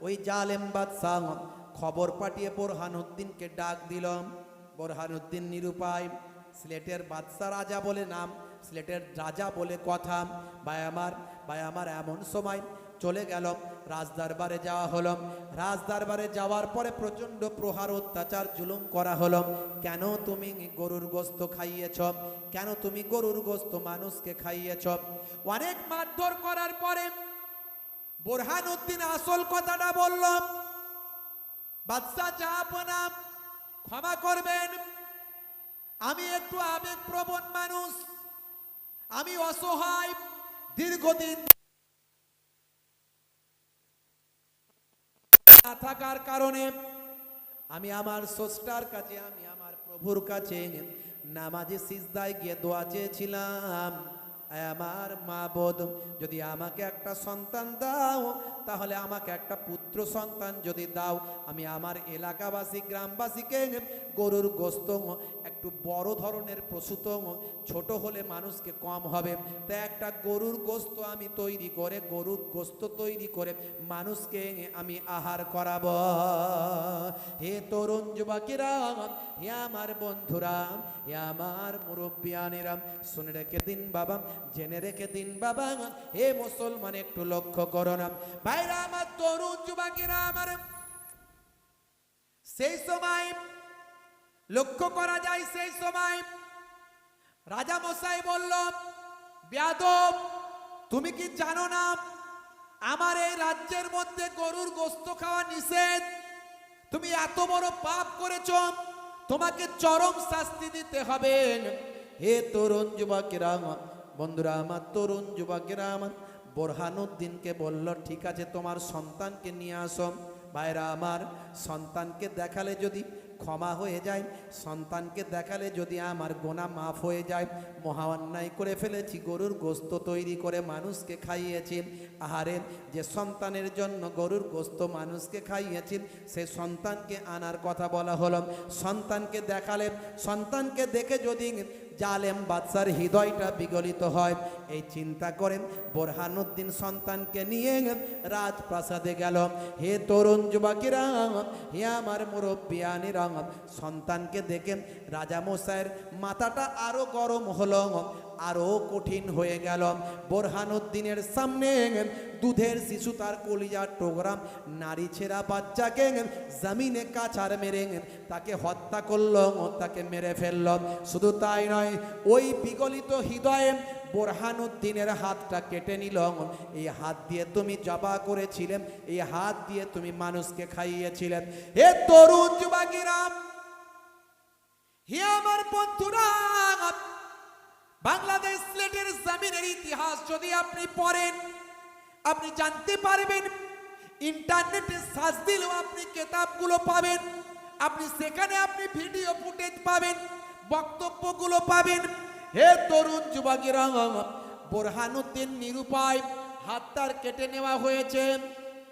ওই জালেম বাদশাহ খবর পাঠিয়ে বোরহানউদ্দিনকে ডাক দিল। বোরহানউদ্দিন নিরুপায়, সিলেটের বাদশা রাজা বলে নাম, সিলেটের রাজা বলে কথা। ভাই আমার এমন সময় চলে গেল, রাজদরবারে যাওয়া হলো। রাজদরবারে যাওয়ার পরে প্রচন্ড প্রহার, অত্যাচার, জুলুম করা হলো। কেন তুমি গরুর গোস্ত খাইয়েছ? কেন তুমি গরুর গোস্ত মানুষকে খাইয়েছ? অনেক মারধর করার পরে বোরহানউদ্দিন আসল কথাটা বলল, বাদশা জাহাপনা ক্ষমা করবেন, আমি একটু আবেগপ্রবণ মানুষ, আমি অসহায়, দীর্ঘদিন না থাকার কারণে আমি আমার স্রষ্টার কাছে, আমি আমার প্রভুর কাছে নামাজে সিজদায় গিয়ে দোয়া চেয়েছিলাম, আমার মাবুদ যদি আমাকে একটা সন্তান দাও, তাহলে আমাকে একটা পুত্র সন্তান যদি দাও, আমি আমার এলাকাবাসী গ্রামবাসীকে গরুর গোস্ত একটু বড় ধরনের প্রসূত, ছোট হলে মানুষকে কম হবে, তাই একটা গরুর গোস্ত আমি তৈরি করে, গরুর গোস্ত তৈরি করে মানুষকে আমি আহার করাবো। হে তরুণ যুবকেরা, হে আমার বন্ধুরা, হে আমার মুরব্বিয়ানেরা, শুনে রেখে দিন বাবা, জেনে রেখে দিন বাবা, হে মুসলমান একটু লক্ষ্য করো না ভাইরা আমার, তরুণ যুবকেরা আমার, সেই সময় লক্ষ্য করা যায়, সেই সময় রাজা মশাই বলল, বেয়াদব তুমি কি জানো না আমার এই রাজ্যের মধ্যে গরুর গোশত খাওয়া নিষেধ, তুমি এত বড় পাপ করেছো, তোমাকে চরম শাস্তি দিতে হবে। হে তরুণ যুবকেরা, বন্ধুরা আমার, তরুণ যুবকেরা আমার বোরহানুদ্দিনকে বলল, ঠিক আছে তোমার সন্তানকে নিয়ে আসো। ভাইরা আমার, সন্তানকে দেখালে যদি ক্ষমা হয়ে যায়, সন্তানকে দেখালে যদি আমার গোনা মাফ হয়ে যায়, মহা অন্যায় করে ফেলেছি, গরুর গোশত তৈরি করে মানুষকে খাইয়েছি। আহারে, যে সন্তানের জন্য গরুর গোশত মানুষকে খাইয়েছি, সে সন্তানকে আনার কথা বলা হলো। সন্তানকে দেখালে, সন্তানকে দেখে যদি জালেম বাদশার হৃদয়টা বিগলিত হয়, এই চিন্তা করেন বোরহানুদ্দিন সন্তানকে নিয়ে রাজপ্রাসাদে গেল। হে তরুণ যুবকেরা, হে আমার মুরব্বিয়ানেরা, সন্তানকে দেখে রাজামশাইয়ের মাথাটা আরো গরম হলো, আরো কঠিন হয়ে গেল। বোরহানুদ্দিনের সামনে দুধের শিশু, তার কলিজার টুকরা নারী ছেঁড়া বাচ্চাকে জমিনে কাছাড় মেরে তাকে হত্যা করলো, তাকে মেরে ফেলল। শুধু তাই নয়, ওই বিগলিত হৃদয়ে বোরহানুদ্দিনের হাতটা কেটে নিল। এই হাত দিয়ে তুমি জবা করেছিলেন, এই হাত দিয়ে তুমি মানুষকে খাইয়েছিলেন। হে তরুণ যুবকেরা, হে আমার বন্ধুরা, বাংলাদেশ সিলেটের জমিনের ইতিহাস যদি আপনি পড়েন, আপনি জানতে পারবেন, ইন্টারনেটে সার্চ দিলেও আপনি কিতাবগুলো পাবেন, আপনি সেখানে আপনি ভিডিও ফুটেজ পাবেন, বক্তব্যগুলো পাবেন। হে তরুণ যুবকেরা, বোরহানুদ্দিন নিরুপায়, হাত তার কেটে নেওয়া হয়েছে,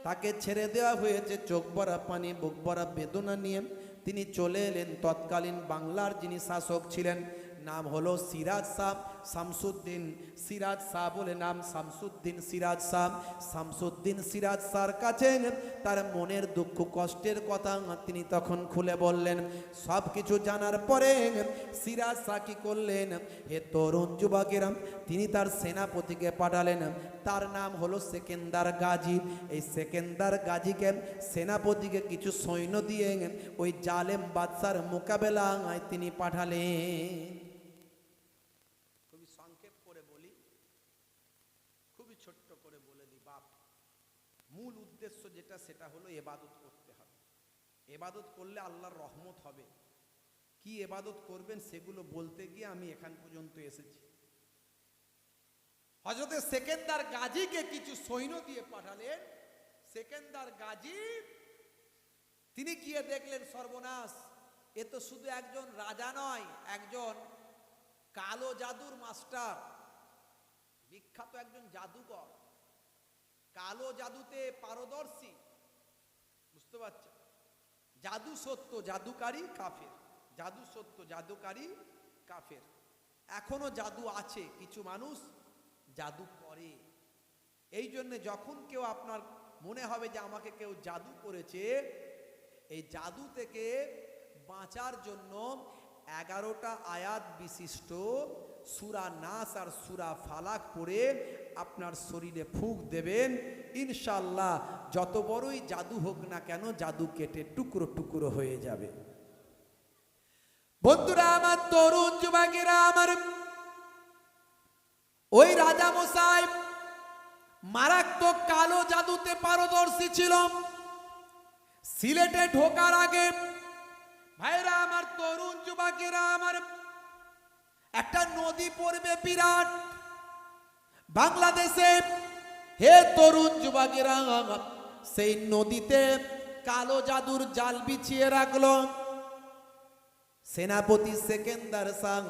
তাকে ছেড়ে দেওয়া হয়েছে, চোখ ভরা পানি, বুক ভরা বেদনা নিয়ে তিনি চলে এলেন। তৎকালীন বাংলার যিনি শাসক ছিলেন, নাম হলো সিরাজ শাহ, শামসুদ্দিন সিরাজ শাহ বলে নাম, শামসুদ্দিন সিরাজ শাহ। শামসুদ্দিন সিরাজ শাহর কাছে তার মনের দুঃখ কষ্টের কথা তিনি তখন খুলে বললেন। সব কিছু জানার পরে সিরাজ শাহ কি করলেন, হে তরুণ যুবকেরা, তিনি তার সেনাপতিকে পাঠালেন, তার নাম হলো সেকেন্দার গাজী। এই সেকেন্দার গাজীকে, সেনাপতিকে কিছু সৈন্য দিয়ে ওই জালেম বাদশার মোকাবেলায় তিনি পাঠালেন। খুবই সংক্ষেপ করে বলি, খুবই ছোট্ট করে বলে দিই বাপ, মূল উদ্দেশ্য যেটা, সেটা হলো ইবাদত করতে হবে। ইবাদত করলে আল্লাহর রহমত হবে। কি ইবাদত করবেন সেগুলো বলতে গিয়ে আমি এখান পর্যন্ত এসেছি। হযরতে সেকেন্দার গাজীকে কিছু সৈন্য দিয়ে পাঠালেন। সেকেন্দার গাজী তিনি গিয়ে দেখলেন, সর্বনাশ, এ তো শুধু একজন রাজা নয়, একজন কালো জাদুর মাস্টার, বিখ্যাত একজন জাদুকর, কালো জাদুতে পারদর্শী। বুঝতে পারছেন? জাদু সত্য, জাদুকারী কাফের। জাদু সত্য, জাদুকারী কাফের। এখনো জাদু আছে, কিছু মানুষ জাদু করে। এই জন্য যখন কেউ আপনার মনে হবে যে আমাকে কেউ জাদু করেছে, এই জাদু থেকে বাঁচার জন্য 11টা আয়াত বিশিষ্ট সূরা নাস আর সূরা ফালাক পড়ে আপনার শরীরে ফুঁক দেবেন। ইনশাআল্লাহ যত বড়ই জাদু হোক না কেন, জাদু কেটে টুকরো টুকরো হয়ে যাবে। বন্ধুরা আমার, তরুণ যুবকেরা আমার, ওই রাজা মশাই মারাত্মক কালো জাদুতে পারদর্শী ছিল। সিলেটে ঢোকার আগে ভাইরা আমার, তরুণ যুবকেরা আমার, একটা নদী পড়বে বিরাট বাংলাদেশে। হে তরুণ যুবকেরা, সেই নদীতে কালো জাদুর জাল বিছিয়ে রাখলো। সেনাপতি সেকেন্দার শাহ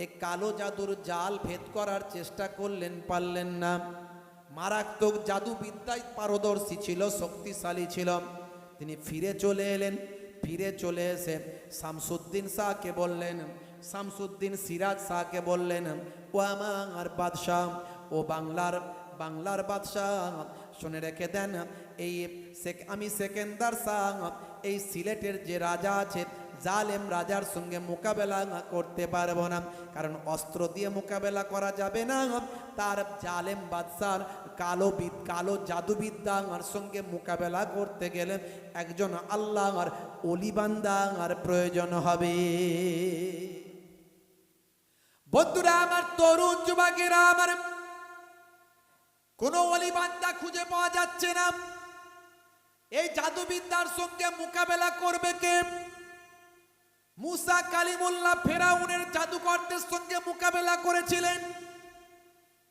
এই কালো জাদুর জাল ভেদ করার চেষ্টা করলেন, পারলেন না। মারাত্মক জাদুবিদ্যায় পারদর্শী ছিল, শক্তিশালী ছিল। তিনি ফিরে চলে এলেন। ফিরে চলে এসে শামসুদ্দিন শাহকে বললেন, শামসুদ্দিন সিরাজ শাহকে বললেন, ও আমার বাদশাহ, ও বাংলার বাদশাহ, শুনে রেখে দেন, এই আমি সেকেন্দার শাহ এই সিলেটের যে রাজা আছে, জালেম রাজার সঙ্গে মোকাবেলা করতে পারবো না, কারণ অস্ত্র দিয়ে মোকাবেলা করা যাবে না। তার জালেম বাদশার কালো জাদুবিদ্যার সঙ্গে মোকাবেলা করতে গেলে একজন আল্লাহর ওলি বান্দার প্রয়োজন হবে। বন্ধুরা আমার, তরুণ যুবকেরা আমার, কোনো ওলি বান্দা খুঁজে পাওয়া যাচ্ছে না। এই জাদুবিদ্যার সঙ্গে মোকাবেলা করবে কে? মুসা কালিমুল্লাহ ফেরাউনের জাদুকরদের সঙ্গে মোকাবেলা করেছিলেন।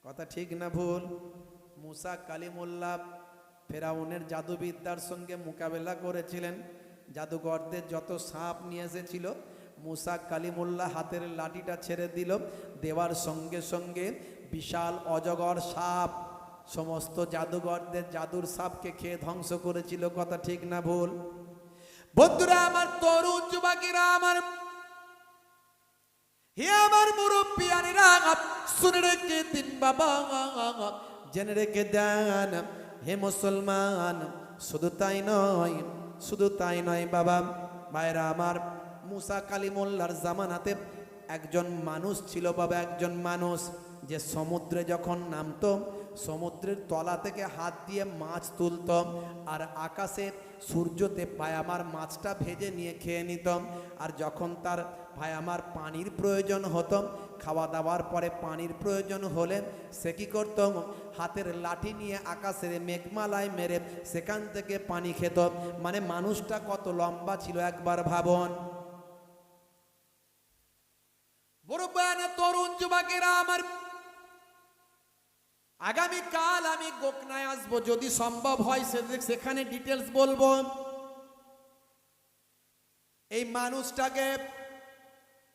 কথা ঠিক না ভুল? মুসা কালিমুল্লাহ ফেরাউনের জাদুবিদ্যার সঙ্গে মোকাবেলা করেছিলেন। জাদুকরদের যত সাপ নিয়ে এসেছিল, মুসা কালিমুল্লাহ হাতের লাঠিটা ছেড়ে দিল, দেওয়ার সঙ্গে সঙ্গে বিশাল অজগর সাপ সমস্ত জাদুকরদের জাদুর সাপকে খেয়ে ধ্বংস করেছিল। কথা ঠিক না ভুল? বন্ধুরা আমার, তরুণ যুবকেরা আমার, হে আমার মুরব্বিয়ানেরা, শুনে রেখে দিন বাবা, জেনে রেখে দেন হে মুসলমান। শুধু তাই নয়, শুধু তাই নয় বাবা, ভাইরা আমার, মুসা কালিমুল্লাহর জামানাতে একজন মানুষ ছিল বাবা, একজন মানুষ, যে সমুদ্রে যখন নামতো, সমুদ্রের তলা থেকে হাত দিয়ে মাছ তুলত, আর আকাশে সূর্যতে ভাই আমার মাছটা ভেজে নিয়ে খেয়ে নিত। আর যখন তার ভাই আমার পানির প্রয়োজন হতো, খাওয়া দাওয়ার পরে পানির প্রয়োজন হলে সে কি করত? হাতের লাঠি নিয়ে আকাশের মেঘমালায় মেরে সেখান থেকে পানি খেত। মানে মানুষটা কত লম্বা ছিল একবার ভাবন। বড় বয়ানে তরুণ যুবকেরা আমার, আগামীকাল আমি গোকনায় আসবো, যদি সম্ভব হয় সেখানে ডিটেলস বলবো। এই মানুষটাকে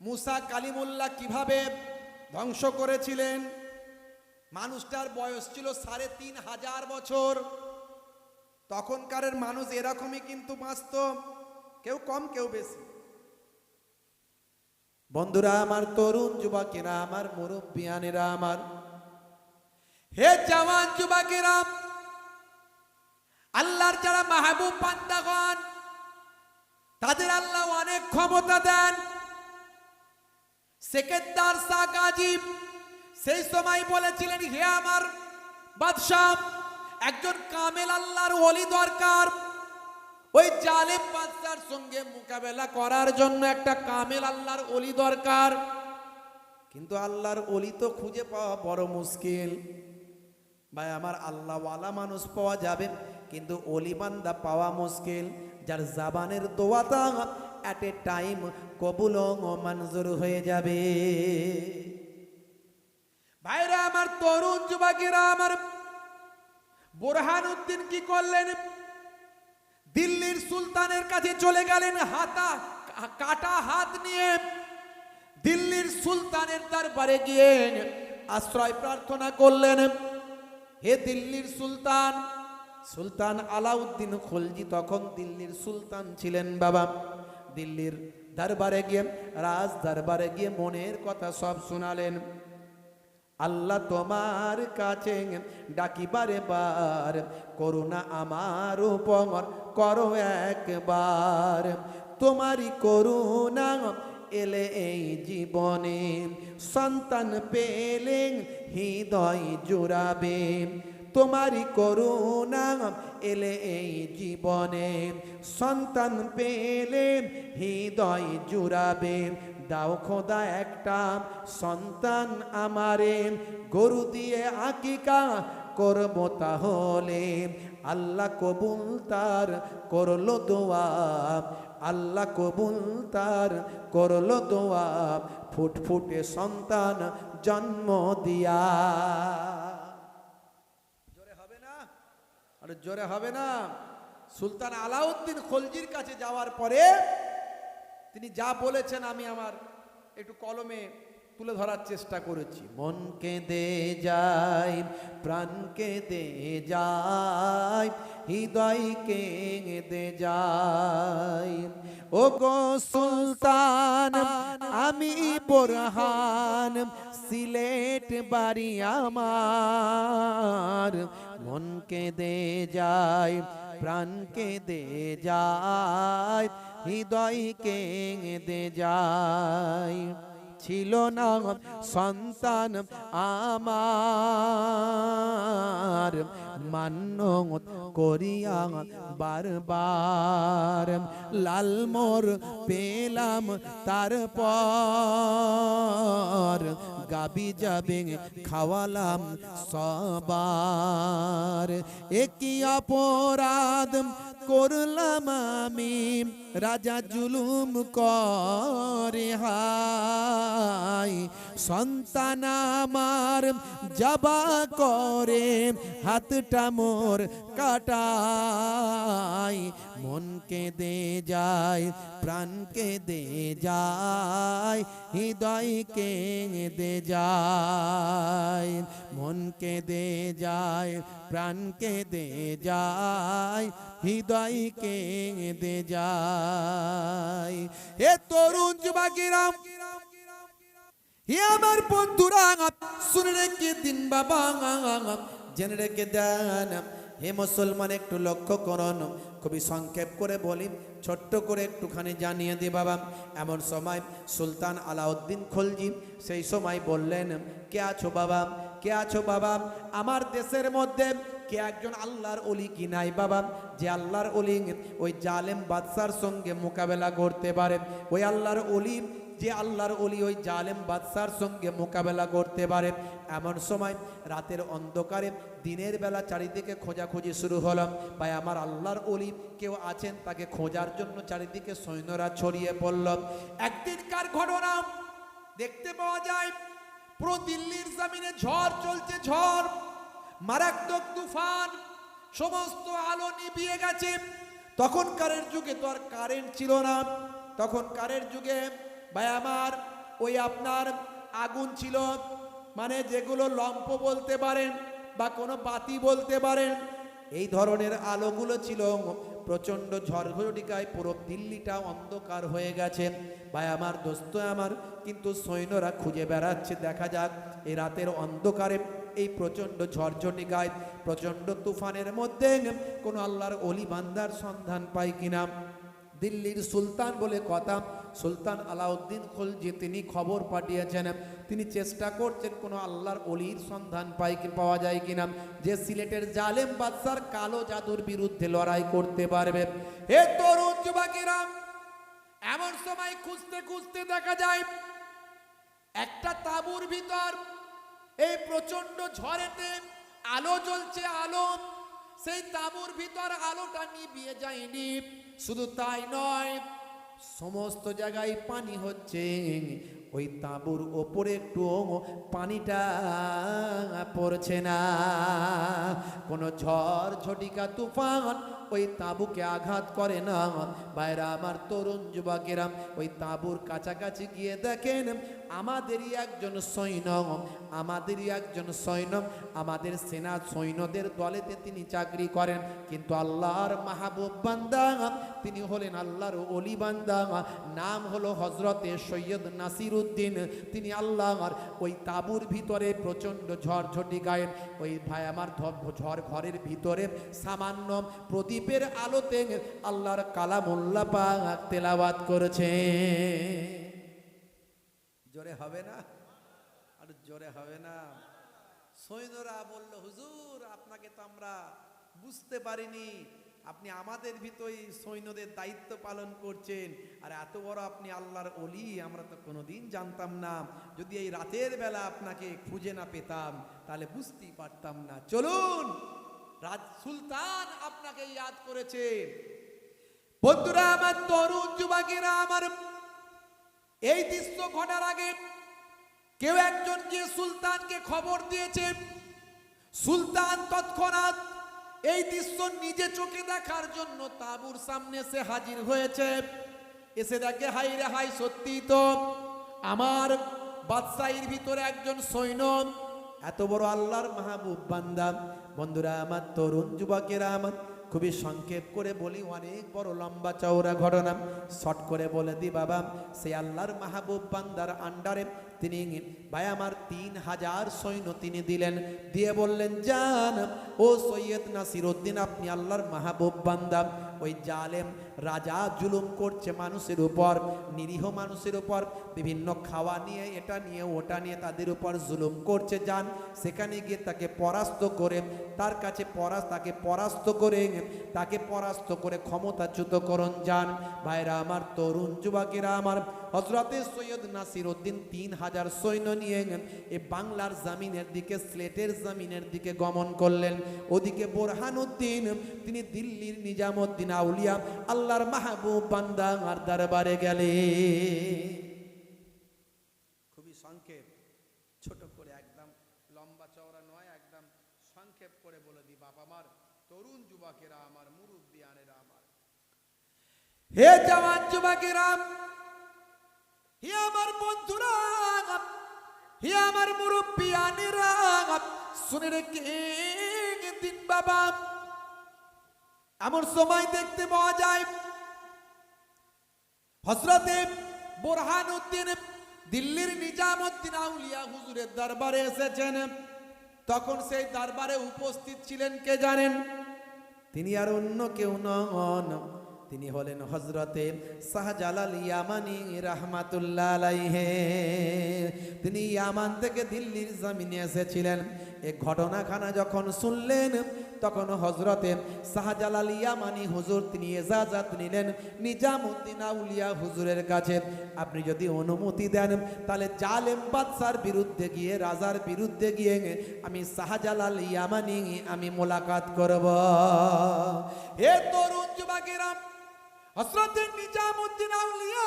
মুসা কালিমুল্লাহ কিভাবে ধ্বংস করেছিলেন। মানুষটার বয়স ছিল ৩,৫০০ বছর। তখনকারের মানুষ এরকমই কিন্তু বাঁচত, কেউ কম কেউ বেশি। বন্ধুরা আমার, তরুণ যুবকেরা আমার, মুরব্বিয়ানেরা আমার, হে জওয়ান যুবকেরা, আল্লাহর যারা মাহবুব বান্দাগণ, তাদের আল্লাহ অনেক ক্ষমতা দেন। সেকেন্দার শাহ গাজী সেই সময় বলেছিলেন, হে আমার বাদশাহ, একজন কামেল আল্লাহর ওলি দরকার। ওই জালেম বাদশার সঙ্গে মোকাবেলা করার জন্য একটা কামেল আল্লাহর ওলি দরকার। কিন্তু আল্লাহর ওলি তো খুঁজে পাওয়া বড় মুশকিল। ভাই আমার, আল্লাহওয়ালা মানুষ পাওয়া যাবে, কিন্তু ওলি বান্দা পাওয়া মুশকিল, যার জাবানের দোয়াটা এট এ টাইম কবুল ও মঞ্জুর হয়ে যাবে। ভাইরা আমার, তরুণ যুবকেরা আমার, বুরহানুদ্দিন কি করলেন? দিল্লির সুলতানের কাছে চলে গেলেন, কাটা হাত নিয়ে দিল্লির সুলতানের দরবারে গিয়ে আশ্রয় প্রার্থনা করলেন। হে দিল্লির সুলতান, সুলতান আলাউদ্দিন খলজি তখন দিল্লির সুলতান ছিলেন বাবা। দিল্লির দরবারে গিয়ে, রাজ দরবারে গিয়ে মনের কথা সব শোনালেন। আল্লাহ তোমার কাছে ডাকিবারে বার, করুণা আমার উপর করো একবার। তোমারই করুণা এলে এই জীবনে, সন্তান পেলে হৃদয় জুড়াবে। তোমারই করুণা এলে এই জীবনে, সন্তান পেলে হৃদয় জুড়াবে। দাও খোদা একটা সন্তান আমারে, গরু দিয়ে আকিকা করব তাহলে। আল্লাহ কবুল তার করলো দোয়া, আল্লাহ কবুল তার করলো দোয়া, ফুটফুটে সন্তান জন্ম দিয়া। জোরে হবে না? আরে জোরে হবে না? সুলতান আলাউদ্দিন খলজির কাছে যাওয়ার পরে তিনি যা বলেছেন আমি আমার একটু কলমে তুলে ধরার চেষ্টা করেছি। মনকে দে যায়, প্রাণকে দে যায়, হৃদয়কে দে যায়। ও গো সুলতান, আমি বোরহান, সিলেট বাড়ি আমার। মনকে দে যায়, প্রাণকে দে যায়, হৃদয়কে দে যায়। ছিল না সন্তান আমার, মান্যত করিয়া বারবার। লালমোর পেলাম তারপর, গাবি যাবে খাওয়ালাম সবার। একই অপরাধ করলাম আমি, রাজা জুলুম করে হাই। সন্তান আমার জবা করে হাতটা মোর কাটাই। মনকে দে যায় প্রাণকে দে যায়, হৃদয়কে দে যায়। মনকে দে যায় প্রাণকে দে যায়, হৃদয়কে দে যায়। হে তরুণ যুবকেরা, হে আমার বন্ধুরা, শুনে রেখে দিন বাবা, জেনে রেখে দেন। হে মুসলমান, একটু লক্ষ্য করুন, খুবই সংক্ষেপ করে বলি, ছোট্ট করে একটুখানি জানিয়ে দি বাবা। এমন সময় সুলতান আলাউদ্দিন খলজি সেই সময় বললেন, কে আছো বাবা, কে আছো বাবা? আমার দেশের মধ্যে কে একজন আল্লাহর ওলি কি নাই বাবা, যে আল্লাহর ওলি ওই জালেম বাদশার সঙ্গে মোকাবেলা করতে পারে? ওই আল্লাহর ওলি, যে আল্লাহর ওলি ওই জালেম বাদশার সঙ্গে মোকাবেলা করতে পারে। এমন সময় রাতের অন্ধকারে দিনের বেলা চারিদিকে খোঁজাখুঁজি শুরু হলো। ভাই আমার আল্লাহর ওলি কেউ আছেন, তাকে খোঁজার জন্য চারিদিকে সৈন্যরা ছড়িয়ে পড়ল। একদিনকার ঘটনা দেখতে পাওয়া যায়, পুরো দিল্লির জমিনে ঝড় চলছে, ঝড়, মারাত্মক তুফান, সমস্ত আলো নিভিয়ে গেছে। তখনকারের যুগে তো আর কারেন্ট ছিল না, তখনকারের যুগে ভাই আমার ওই আপনার আগুন ছিল, মানে যেগুলো লম্প বলতে পারেন বা কোনো বাতি বলতে পারেন, এই ধরনের আলোগুলো ছিল। প্রচণ্ড ঝড়ঝটিকায় পুরো দিল্লিটা অন্ধকার হয়ে গেছে। ভাই আমার, দোস্ত আমার, কিন্তু সৈন্যরা খুঁজে বেড়াচ্ছে, দেখা যাক এই রাতের অন্ধকারে, এই প্রচণ্ড ঝড়ঝটিকায়, প্রচণ্ড তুফানের মধ্যে কোনো আল্লাহর ওলি বান্দার সন্ধান পাই কিনা। দিল্লির সুলতান বলে কথা, সুলতান আলাউদ্দিন খলজি তিনি খবর পাঠিয়েছেন, তিনি চেষ্টা করছেন কোনো আল্লাহর ওলির সন্ধান পাওয়া যায় কিনা, যে সিলেটের জালেম বাদশার কালো জাদুর বিরুদ্ধে লড়াই করতে পারবে। হে তরুণ যুবকেরা, এমন সময় খুঁজতে খুঁজতে দেখা যায় একটা তাঁবুর ভিতর এই প্রচন্ড ঝড়েতে আলো জ্বলছে, আলো। সেই তাঁবুর ভিতর আলোটা নিভিয়ে যায়নি, শুধু তাই নয়, সমস্ত জায়গায় পানি হচ্ছে। ওই তাঁবুর ওপরে একটু পানিটা পড়ছে না। কোনো ঝড় ঝটিকা তুফান ওই তাঁবুকে আঘাত করে না। বাইরা আমার তরুণ যুবকেরা, ওই তাঁবুর কাছাকাছি গিয়ে দেখেন আমাদেরই একজন সৈন্য, আমাদেরই একজন সৈন্য, আমাদের সেনা সৈন্যদের দলেতে তিনি চাকরি করেন, কিন্তু আল্লাহর মাহবুব বান্দা, তিনি হলেন আল্লাহর ওলি বান্দা, নাম হলো হজরতে সৈয়দ নাসির উদ্দিন। তিনি আল্লাহর ওই তাঁবুর ভিতরে প্রচণ্ড ঝড় ঝটিকায় ওই ভাই আমার ঝড় ঘরের ভিতরে সামান্য প্রদীপের আলোতে আল্লাহর কালামুল্লাহ পাক তেলাওয়াত করেছে। জোরে হবে না? আর জোরে হবে না? সৈন্যরা বলল, হুজুর আপনাকে তো আমরা বুঝতে পারিনি, আপনি আমাদের ভিতরে সৈন্যদের দায়িত্ব পালন করছেন, আর এত বড় আপনি আল্লাহর ওলি, আমরা তো কোনোদিন জানতাম না। যদি এই রাতের বেলা আপনাকে খুঁজে না পেতাম তাহলে বুঝতেই পারতাম না। চলুন, রাজ সুলতান আপনাকে ইয়াদ করেছে। বন্ধুরা আমার, তরুণ যুবকেরা আমার, এই দৃশ্য ঘটার আগে কেউ একজন গিয়ে সুলতানকে খবর দিয়েছে। সুলতান তৎক্ষণাৎ এই দৃশ্য নিজে চোখে দেখার জন্য তাঁবুর সামনে এসে হাজির হয়েছে। এসে দেখে, হাই রে হাই, সত্যি তো আমার বাদশাহীর ভিতরে একজন সৈন্য, এত বড় আল্লাহর মাহবুব বান্দা। বন্ধুরা আমার, তরুণ যুবকেরা আমার, খুবই সংক্ষেপ করে বলি, অনেক বড় লম্বা চওড়া ঘটনা, শর্ট করে বলে দি বাবা। সেই আল্লাহর মাহবুব বান্দার আন্ডারে তিনি ভাই আমার 3000 সৈন্য তিনি দিলেন, দিয়ে বললেন, যান ও সৈয়দ নাসির উদ্দিন, আপনি আল্লাহর মাহবুব বান্দা, ওই জালেম রাজা জুলুম করছে মানুষের উপর, নিরীহ মানুষের উপর, বিভিন্ন খাওয়া নিয়ে, এটা নিয়ে, ওটা নিয়ে তাদের উপর জুলুম করছে। যান সেখানে গিয়ে তাকে পরাস্ত করে, তার কাছে তাকে পরাস্ত করে তাকে পরাস্ত করে ক্ষমতাচ্যুতকরণ যান। ভাইরা আমার, তরুণ যুবকেরা আমার, হযরতে সৈয়দ নাসির উদ্দিন 3000 সৈন্য নিয়ে এই বাংলার জমিনের দিকে, সিলেটের জমিনের দিকে গমন করলেন। ওদিকে বোরহানউদ্দিন তিনি দিল্লির নিজামউদ্দিন আউলিয়া আল্লাহর মাহবুব বান্দার দরবারে গেলেন। খুবই সংক্ষেপ, ছোট করে, একদম লম্বা চওড়া নয়, একদম সংক্ষেপ করে বলে দিই বাপ আমার, তরুণ যুবকেরা আমার, মুরব্বিয়ানেরা আমার, হে জওয়ান যুবকেরা, হে আমার বন্ধুরা, হে আমার মুরব্বিয়ানেরা, শুনে রেখে দিন বাবা। এমন সময় দেখতে পাওয়া যায় হযরতে বোরহানউদ্দিন দিল্লির নিজামউদ্দিন আউলিয়া হুজুরের দরবারে এসেছেন। তখন সেই দরবারে উপস্থিত ছিলেন কে জানেন? তিনি আর অন্য কেউ নন, তিনি হলেন হযরতে শাহজালাল ইয়ামানি রাহমাতুল্লাহ আলাইহি। তিনি ইয়ামান থেকে দিল্লির জমিনে এসেছিলেন। এই ঘটনাখানা যখন শুনলেন তখন হযরতে শাহজালাল ইয়ামানি হুজুর তিনি ইজাজত নিলেন নিজামউদ্দিন আউলিয়া হুজুরের কাছে। আপনি যদি অনুমতি দেন তাহলে জালেম বাদশার বিরুদ্ধে গিয়ে, রাজার বিরুদ্ধে গিয়ে আমি শাহজালাল ইয়ামানি আমি মোলাকাত করব। হে তরুণ যুবকেরা, হযরতে নিজামউদ্দিন আউলিয়া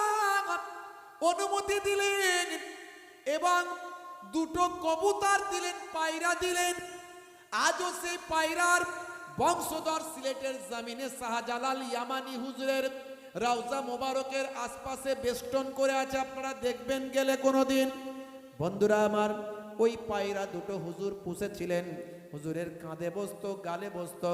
অনুমতি দিলেন এবং দুটো কবুতর দিলেন, পায়রা দিলেন। আজও সেই পায়রার বংশধর সিলেটের জমিনে শাহজালাল ইয়ামানি হুজুরের রওজা মোবারকের আশপাশে বেষ্টন করে আছে, আপনারা দেখবেন গেলে কোনোদিন। বন্ধুরা আমার, ওই পায়রা দুটো হুজুর পুষেছিলেন। হুজুরের কাঁধে বসতো, গালে বসতো,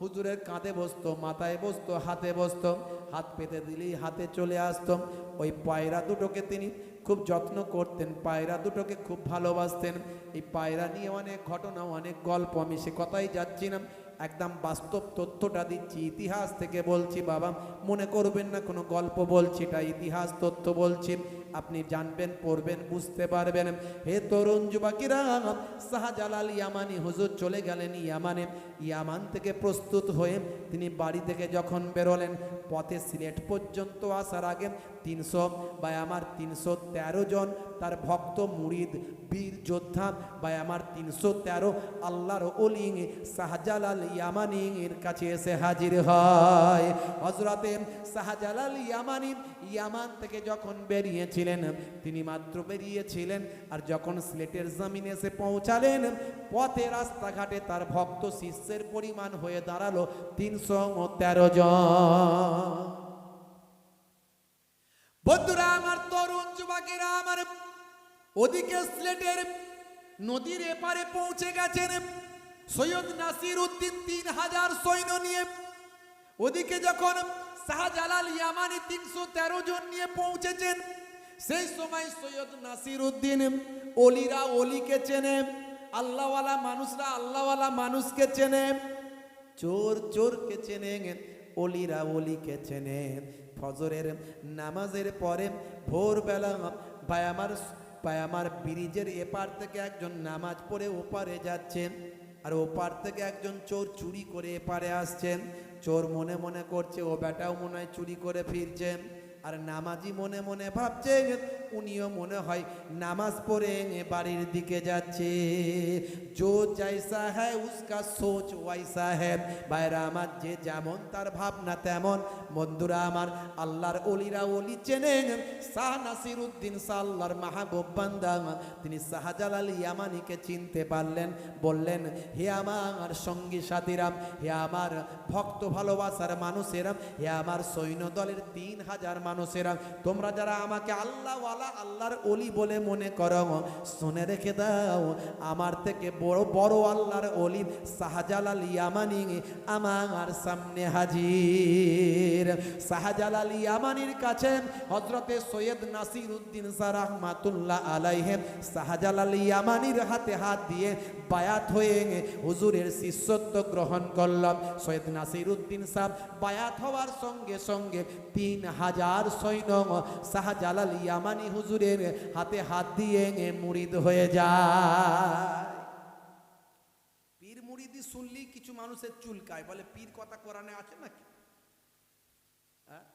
হুজুরের কাঁধে বসতো, মাথায় বসতো, হাতে বসতো, হাত পেতে দিলেই হাতে চলে আসতো। ওই পায়রা দুটোকে তিনি খুব যত্ন করতেন, পায়রা দুটোকে খুব ভালোবাসতেন। এই পায়রা নিয়ে অনেক ঘটনা, অনেক গল্প, আমি সে কথাই যাচ্ছি না, একদম বাস্তব তথ্যটা দিচ্ছি, ইতিহাস থেকে বলছি বাবা, মনে করবেন না কোনো গল্প বলছি, এটা ইতিহাস তথ্য বলছি, আপনি জানবেন, পড়বেন, বুঝতে পারবেন। হে তরুণ যুবকেরা, শাহজালাল ইয়ামানি হুজুর চলে গেলেন ইয়ামানে। ইয়ামান থেকে প্রস্তুত হয়ে তিনি বাড়ি থেকে যখন বেরোলেন, পথে সিলেট পর্যন্ত আসার আগে 313 জন তার ভক্ত মুরিদ বীর যোদ্ধা আমার 313 আল্লাহর ওলি শাহজালাল ইয়ামানির কাছে এসে হাজির হয়। হযরতে শাহজালাল ইয়ামানি ইয়ামান থেকে যখন বেরিয়েছিলেন, তিনি মাত্র বেরিয়েছিলেন, আর যখন সিলেটের জমিনে এসে পৌঁছালেন, পথে রাস্তাঘাটে তার ভক্ত শিষ্যের পরিমাণ হয়ে দাঁড়ালো 313 জন। বন্ধুরা আমার, তরুণ যুবকেরা আমার, ওদিকে সিলেটের নদীর এপারে পৌঁছে গেছেন সৈয়দ নাসির উদ্দিন 3000 সৈন্য নিয়ে। ওদিকে যখন শাহজালাল ইয়ামানি 313 জন নিয়ে পৌঁছেছেন, সেই সময় সৈয়দ নাসির উদ্দিন অলিরা অলিকে চেনে, আল্লাহওয়ালা মানুষরা আল্লাহওয়ালা মানুষকে চেনে, চোর চোরকে চেনে, অলিরা অলিকে চেনে। ফজরের নামাজের পরে ভোরবেলা ভাই আমার ব্রিজের এপার থেকে একজন নামাজ পড়ে ওপারে যাচ্ছেন, আর ওপার থেকে একজন চোর চুরি করে এপারে আসছেন। চোর মনে মনে করছে ও বেটাও মনে হয় চুরি করে ফিরছেন, আর নামাজি মনে মনে ভাবছে উনিও মনে হয় নামাজ পড়ে বাড়ির দিকে যাচ্ছে। जो जैसा है उसका सोच वैसा है। ভাইরা আমার, যে যেমন তার ভাবনা তেমন। বন্ধুরা আমার, আল্লাহর ওলিরা ওলি চেনেন। শাহ নাসির উদ্দিন শাহ আল্লাহর মাহবুব বান্দা, তিনি শাহজালাল ইয়ামানিকে চিনতে পারলেন। বললেন, হে আমার সঙ্গী সাথীরা, হে আমার ভক্ত ভালোবাসার মানুষেরা, হে আমার সৈন্য দলের 3000 মানুষেরা, তোমরা যারা আমাকে আল্লাহওয়ালা আল্লাহর ওলি বলে মনে করো, শুনে রেখে দাও, আমার থেকে বড় বড় আল্লাহর ওলি শাহজালাল ইয়ামানি আমার সামনে হাজির। শাহজালাল ইয়ামানির কাছে হযরতে সৈয়দ নাসির উদ্দিন শাহ রাহমাতুল্লাহ আলাইহি শাহজালাল ইয়ামানির হাতে হাত দিয়ে বায়াত হয়ে হুজুরের শিষ্যত্ব গ্রহণ করলাম। সৈয়দ নাসির উদ্দিন সাহেব বায়াত হওয়ার সঙ্গে সঙ্গে 3000 সৈন্য শাহজালাল ইয়ামানি হুজুরের হাতে হাত দিয়ে মুরিদ হয়ে যায়। পীর মুরিদি শুনলেই কিছু মানুষের চুলকায়, বলে পীর কথা কোরআনে আছে নাকি? হ্যাঁ,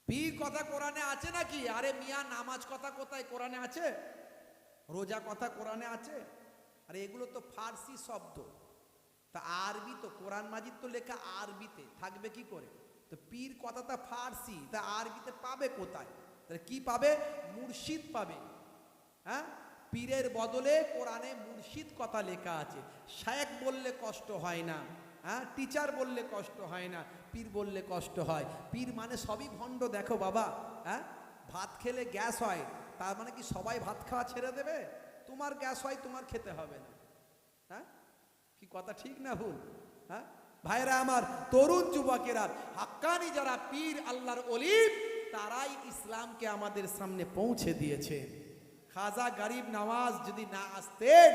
পীর কথা কোরআনে আছে নাকি? আরে মিয়া, নামাজ কথা কোথায় কোরআনে আছে? রোজা কথা কোরআনে আছে? আরে এগুলো তো ফার্সি শব্দ, তা আরবি তো, কোরআন মাজিদ তো লেখা আরবিতে, থাকবে কি করে? তো পীর কথাটা ফার্সি, তা আরবিতে পাবে কোথায়? তাহলে কি পাবে? মুর্শিদ পাবে। হ্যাঁ, পীরের বদলে কোরআনে মুর্শিদ কথা লেখা আছে। শায়েখ বললে কষ্ট হয় না, হ্যাঁ, টিচার বললে কষ্ট হয় না, পীর বললে কষ্ট হয়। পীর মানে সবই ভণ্ড। দেখো বাবা, হ্যাঁ, ভাত খেলে গ্যাস হয়, তার মানে কি সবাই ভাত খাওয়া ছেড়ে দেবে? তোমার গ্যাস হয়, তোমার খেতে হবে না। হ্যাঁ, কি কথা ঠিক না ভুল? হ্যাঁ ভাইরা আমার, তরুণ যুবকেরা, হাক্কানি যারা পীর আল্লাহর ওলি, তারাই ইসলামকে আমাদের সামনে পৌঁছে দিয়েছে। খাজা গরিব নওয়াজ যদি না আসতেন,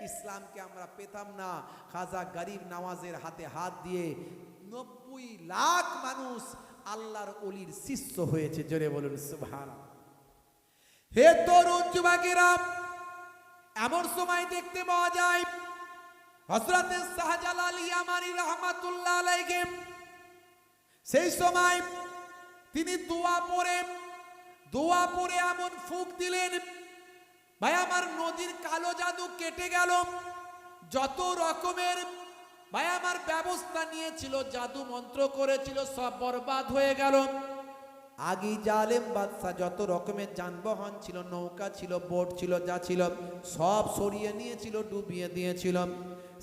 ইসলামকে আমরা পেতাম না। খাজা গরিব নওয়াজের হাতে হাত দিয়ে 90 লাখ মানুষ আল্লাহর ওলির শিষ্য হয়েছে। জোরে বলুন সুবহানাল্লাহ। হে তরুণ যুবকেরা, এমন সময় দেখতে পাওয়া যায় হযরতে শাহজালাল ইয়ামানী রাহমাতুল্লাহ আলাইহি, সেই সময় তিনি দোয়া পড়ে এমন ফুঁক দিলেন, ভাই আমার নদীর কালো জাদু কেটে গেল। যত রকমের ভাই আমার ব্যবস্থা নিয়েছিল, জাদু মন্ত্র করেছিল, সব বরবাদ হয়ে গেল। আগে জালেম বাদশা যত রকমের যানবাহন ছিল, নৌকা ছিল, বোট ছিল, যা ছিল সব সরিয়ে নিয়েছিল, ডুবিয়ে দিয়েছিল।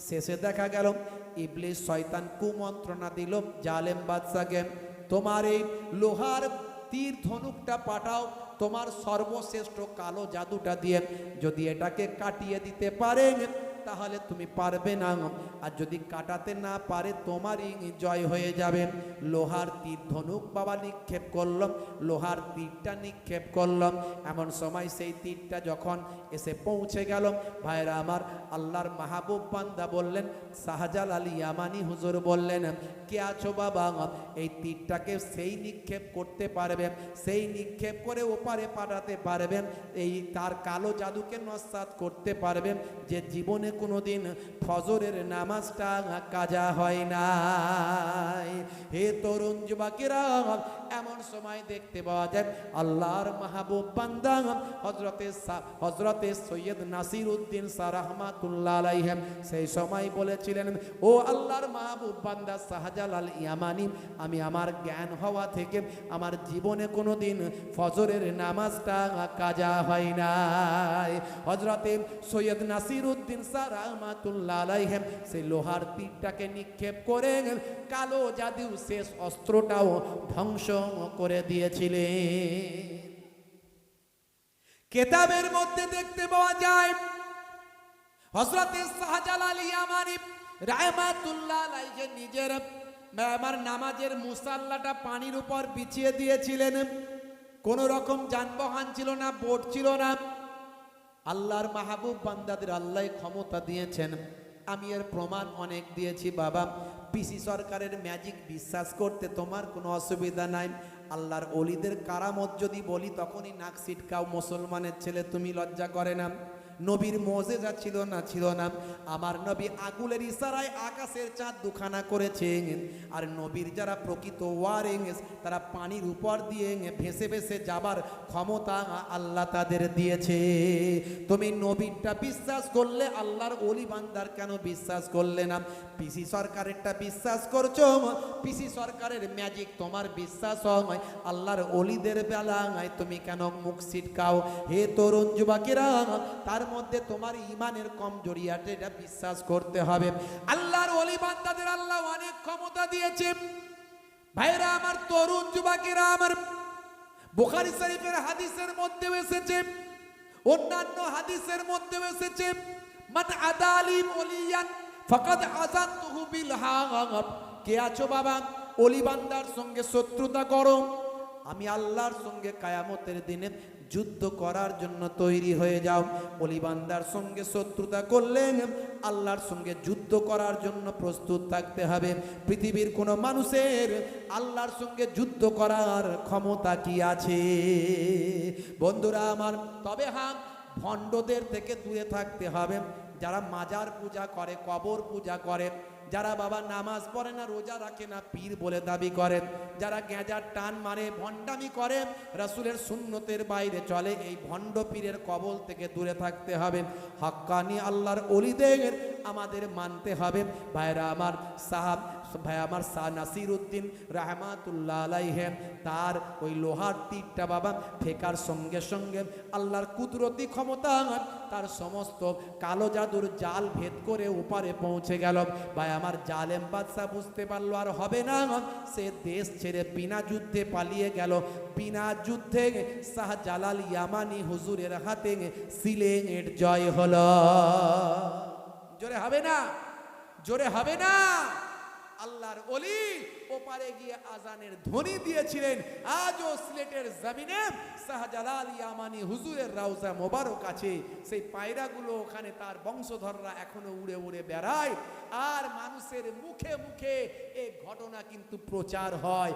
শেষে দেখা গেল ইবলিস শয়তান কুমন্ত্রণা দিল জালেম বাদশাকে, তোমার এই লোহার তীর ধনুকটা পাঠাও, তোমার সর্বশ্রেষ্ঠ কালো জাদুটা দিয়ে যদি এটাকে কাটিয়ে দিতে পারে তাহলে তুমি পারবে না, আর যদি কাটাতে না পারে তোমারই জয় হয়ে যাবে। লোহার তীর ধনুক বাবা নিক্ষেপ করলাম, লোহার তীরটা নিক্ষেপ করলাম। এমন সময় সেই তীরটা যখন এসে পৌঁছে গেল, ভাইরা আমার, আল্লাহর মাহবুব বান্দা বললেন, শাহজালাল ইয়ামানী হুজুর বললেন, কে আছো বাবা? এই তীরটাকে সেই নিক্ষেপ করতে পারবে, সেই নিক্ষেপ করে ওপারে পাঠাতে পারবেন, এই তার কালো জাদুকে নস্যাৎ করতে পারবেন যে জীবনে কোনোদিন ফজরের নামাজটা কাজা হয় না। হে তরুণ যুবকেরা, এমন সময় দেখতে পাওয়া যায় আল্লাহর মাহবুব বান্দা হযরতে সৈয়দ নাসির উদ্দিন শাহ রাহমাতুল্লাহ আলাইহি সেই সময় বলেছিলেন, ও আল্লাহর মাহবুব বান্দা শাহজালাল ইয়ামানী, আমি আমার জ্ঞান হওয়া থেকে আমার জীবনে কোনোদিন ফজরের নামাজটা কাজা হয় না। হযরতে সৈয়দ নাসির উদ্দিন শাহ রাহমাতুল্লাহ আলাইহি সেই লোহার তীরটাকে নিক্ষেপ করে কালো জাদু শেষ অস্ত্রটাও ধ্বংস করে দিয়েছিলেন। কিতাবের মধ্যে দেখতে পাওয়া যায় হযরতে শাহজালাল ইয়ামানী রাহমাতুল্লাহ আলাইহি নিজের আমার নামাজের মুসাল্লাটা পানির উপর বিছিয়ে দিয়েছিলেন। কোন রকম যানবাহন ছিল না, বোট ছিল না। আল্লাহর মাহবুব বান্দাদের আল্লাহ ক্ষমতা দিয়েছেন, আমি এর প্রমাণ অনেক দিয়েছি বাবা। পিসি সরকারের ম্যাজিক বিশ্বাস করতে তোমার কোনো অসুবিধা নাই। আল্লাহর ওলিদের কারামত যদি বলি তখনই নাক সিটকাও মুসলমানের ছেলে, তুমি লজ্জা করে না? নবীর মুজিজা ছিল না? আমার নবী আগুলের ইশারায় আকাশের চাঁদ দুখানা করেছেন, আর নবীর যারা প্রকৃত ওয়ারিস তারা পানির উপর দিয়ে ভেসে ভেসে যাবার ক্ষমতা আল্লাহ তাদের দিয়েছে। তুমি নবীরটা বিশ্বাস করলে আল্লাহর ওলি বান্দার কেন বিশ্বাস করলে না? পিসি সরকারেরটা বিশ্বাস করছো, পিসি সরকারের ম্যাজিক তোমার বিশ্বাস হয়, আল্লাহর ওলিদের বেলায় তুমি কেন মুখ সিটকাও? হে তরুণ যুবকেরা, তার মধ্যে তোমার ইমানের কমজোরি আছে, এটা বিশ্বাস করতে হবে। আল্লাহর ওলি বান্দাদের আল্লাহ অনেক ক্ষমতা দিয়েছে। ভাইরা আমার, তরুণ যুবকেরা আমার, বুখারী শরীফের হাদিসের মধ্যে এসেছে, অন্যান্য হাদিসের মধ্যে এসেছে, মান আদালি ওলিয়ান ফাকাদ আযানতুহু বিল হারাব। কে আছো বাবা? ওলি বান্দার সঙ্গে শত্রুতা করো, আমি আল্লাহর সঙ্গে কিয়ামতের দিনে যুদ্ধ করার জন্য তৈরি হয়ে যাও। ওলি বান্দার সঙ্গে শত্রুতা করলে আল্লাহর সঙ্গে যুদ্ধ করার জন্য প্রস্তুত থাকতে হবে। পৃথিবীর কোনো মানুষের আল্লাহর সঙ্গে যুদ্ধ করার ক্ষমতা কি আছে? বন্ধুরা আমার, তবে হ্যাঁ, ভণ্ডদের থেকে দূরে থাকতে হবে। যারা মাজার পূজা করে, কবর পূজা করে, যারা বাবা নামাজ পড়ে না, রোজা রাখে না, পীর বলে দাবি করেন, যারা গেঁজার টান মারে, ভণ্ডামি করে, রাসূলের সুন্নতের বাইরে চলে, এই ভণ্ড পীরের কবল থেকে দূরে থাকতে হবে। হাক্কানি আল্লাহর ওলিদের আমাদের মানতে হবে। ভাইরা আমার, ভাই আমার শাহ নাসির উদ্দিন রাহমাতুল্লাহ আলাইহি, তার ওই লোহার তীরটা বাবা ফেকার সঙ্গে সঙ্গে আল্লাহর কুদরতি ক্ষমতা তার সমস্ত কালো জাদুর জাল ভেদ করে ওপারে পৌঁছে গেল। ভাই আমার, জালেম বাদশা বুঝতে পারলো আর হবে না, সে দেশ ছেড়ে বিনা যুদ্ধে পালিয়ে গেল। বিনা যুদ্ধে শাহজালাল ইয়ামানি হুজুরের হাতে সিলেটের জয় হলো। জোরে হবে না, জোরে হবে না। আল্লাহর ওলি ওপারে গিয়ে আজানের ধ্বনি দিয়েছিলেন। আজও সিলেটের জমিনে শাহজালাল ইয়ামানি হুজুরের রওজা মোবারক আছে, সেই পায়রাগুলো ওখানে তার বংশধররা এখনো উড়ে উড়ে বেড়ায়, আর মানুষের মুখে মুখে এই ঘটনা কিন্তু প্রচার হয়।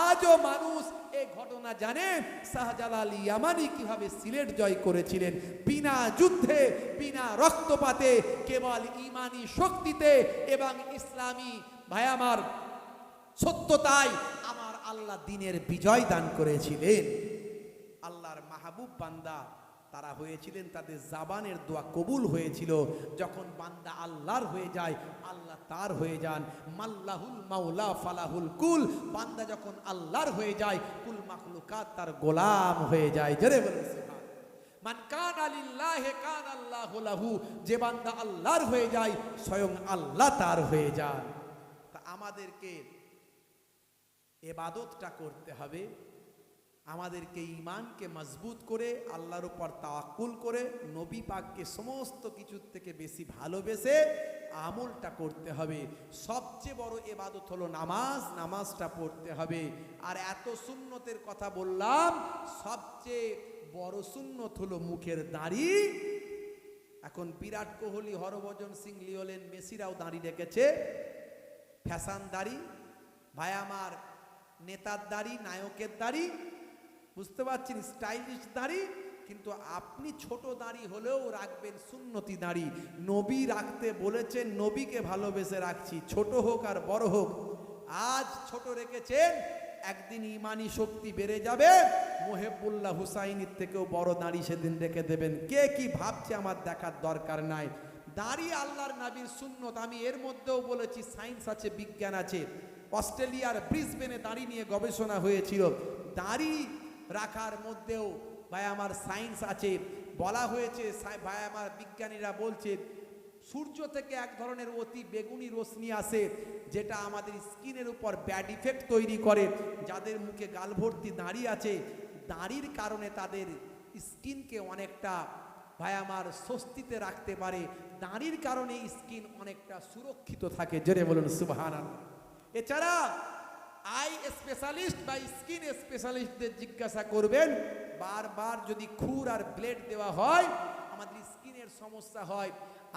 আজও মানুষ এই ঘটনা জানে শাহজালাল ইয়ামানি কিভাবে সিলেট জয় করেছিলেন, বিনা যুদ্ধে, বিনা রক্তপাতে, কেবল ঈমানি শক্তিতে এবং ইসলামী ভাই আমার সত্যতাই আমার আল্লাহ দিনের বিজয় দান করেছিলেন। আল্লাহর মাহবুব বান্দা তারা হয়েছিলেন, তাদের জাবানের দোয়া কবুল হয়েছিল। যখন বান্দা আল্লাহর হয়ে যায়, আল্লাহ তার হয়ে যান। মাল্লাহুল মাওলা ফালাহুল কুল, বান্দা যখন আল্লাহর হয়ে যায়, কুল মাখলুকাত তার গোলাম হয়ে যায়। জোরে বলুন সুবহান। মান কানা লিল্লাহি কানা আল্লাহু লাহু, যে বান্দা আল্লাহর হয়ে যায়, স্বয়ং আল্লাহ তার হয়ে যান। তা আমাদেরকে ইবাদতটা করতে হবে, আমাদেরকে ঈমানকে মজবুত করে, আল্লাহর উপর তাওয়াক্কুল করে, নবী পাককে সমস্ত কিছুর থেকে বেশি ভালোবেসে আমলটা করতে হবে। সবচেয়ে বড় ইবাদত হলো নামাজ, নামাজটা পড়তে হবে। আর এত সুন্নতের কথা বললাম, সবচেয়ে বড় সুন্নত হলো মুখের দাড়ি। এখন বিরাট কোহলি, হরভজন সিং, লিওনেল মেসিরাও দাড়ি রেখেছে, ফ্যাশন দাড়ি। ভাই আমার, নেতার দাড়ি, নায়কের দাড়ি, বুঝতে পারছেন, স্টাইলিশ দাড়ি। কিন্তু আপনি ছোট দাড়ি হলেও রাখবেন সুন্নতি দাড়ি। নবী রাখতে বলেছেন, নবীকে ভালোবেসে রাখছি, ছোট হোক আর বড় হোক। আজ ছোট রেখেছেন, একদিন ইমানি শক্তি বেড়ে যাবে, মুহিবুল্লাহ হুসাইনির থেকেও বড় দাড়ি সেদিন রেখে দেবেন। কে কি ভাবছে আমার দেখার দরকার নাই। দাড়ি আল্লাহর নবীর সুন্নত। আমি এর মধ্যেও বলেছি, সায়েন্স আছে, বিজ্ঞান আছে। অস্ট্রেলিয়ার ব্রিসবেনে দাড়ি নিয়ে গবেষণা হয়েছিল। দাড়ি রাখার মধ্যেও ভাই আমার সায়েন্স আছে। বলা হয়েছে, ভাই আমার বিজ্ঞানীরা বলছে, সূর্য থেকে এক ধরনের অতি বেগুনি রশ্মি আসে, যেটা আমাদের স্কিনের উপর ব্যাড ইফেক্ট তৈরি করে। যাদের মুখে গাল ভর্তি দাড়ি আছে, দাড়ির কারণে তাদের স্কিনকে অনেকটা ভাই আমার স্বস্তিতে রাখতে পারে। দাড়ির কারণে স্কিন অনেকটা সুরক্ষিত থাকে। জোরে বলুন সুবহানাল্লাহ। এছাড়া আই স্পেশালিস্ট বা স্কিন স্পেশালিস্টদের জিজ্ঞাসা করবেন, বারবার যদি খুর আর ব্লেড দেওয়া হয়, আমাদের স্কিনের সমস্যা হয়,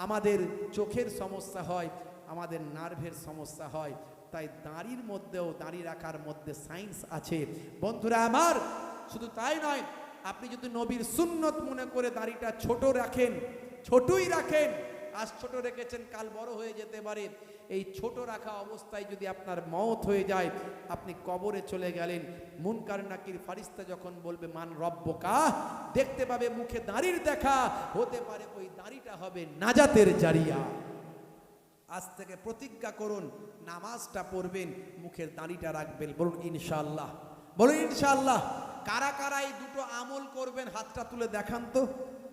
আমাদের চোখের সমস্যা হয়, আমাদের নার্ভের সমস্যা হয়। তাই দাড়ির মধ্যেও, দাড়ি রাখার মধ্যে সায়েন্স আছে বন্ধুরা আমার। শুধু তাই নয়, আপনি যদি নবীর সুন্নত মনে করে দাড়িটা ছোট রাখেন, ছোটই রাখেন, আজ ছোট রেখেছেন, কাল বড় হয়ে যেতে পারে। এই ছোট রাখা অবস্থায় যদি আপনার মওত হয়ে যায়, আপনি কবরে চলে গেলেন, মুনকার নাকির ফারিস্তা যখন বলবে মান রব্বুকা, দেখতে পাবে মুখে দাড়ির দেখা, হতে পারে ওই দাড়িটা হবে নাজাতের জারিয়া। আজ থেকে প্রতিজ্ঞা করুন, নামাজটা পড়বেন, মুখের দাড়িটা রাখবেন। বলুন ইনশাআল্লাহ, বলুন ইনশাআল্লাহ। কারা কারা এই দুটো আমল করবেন, হাতটা তুলে দেখান তো,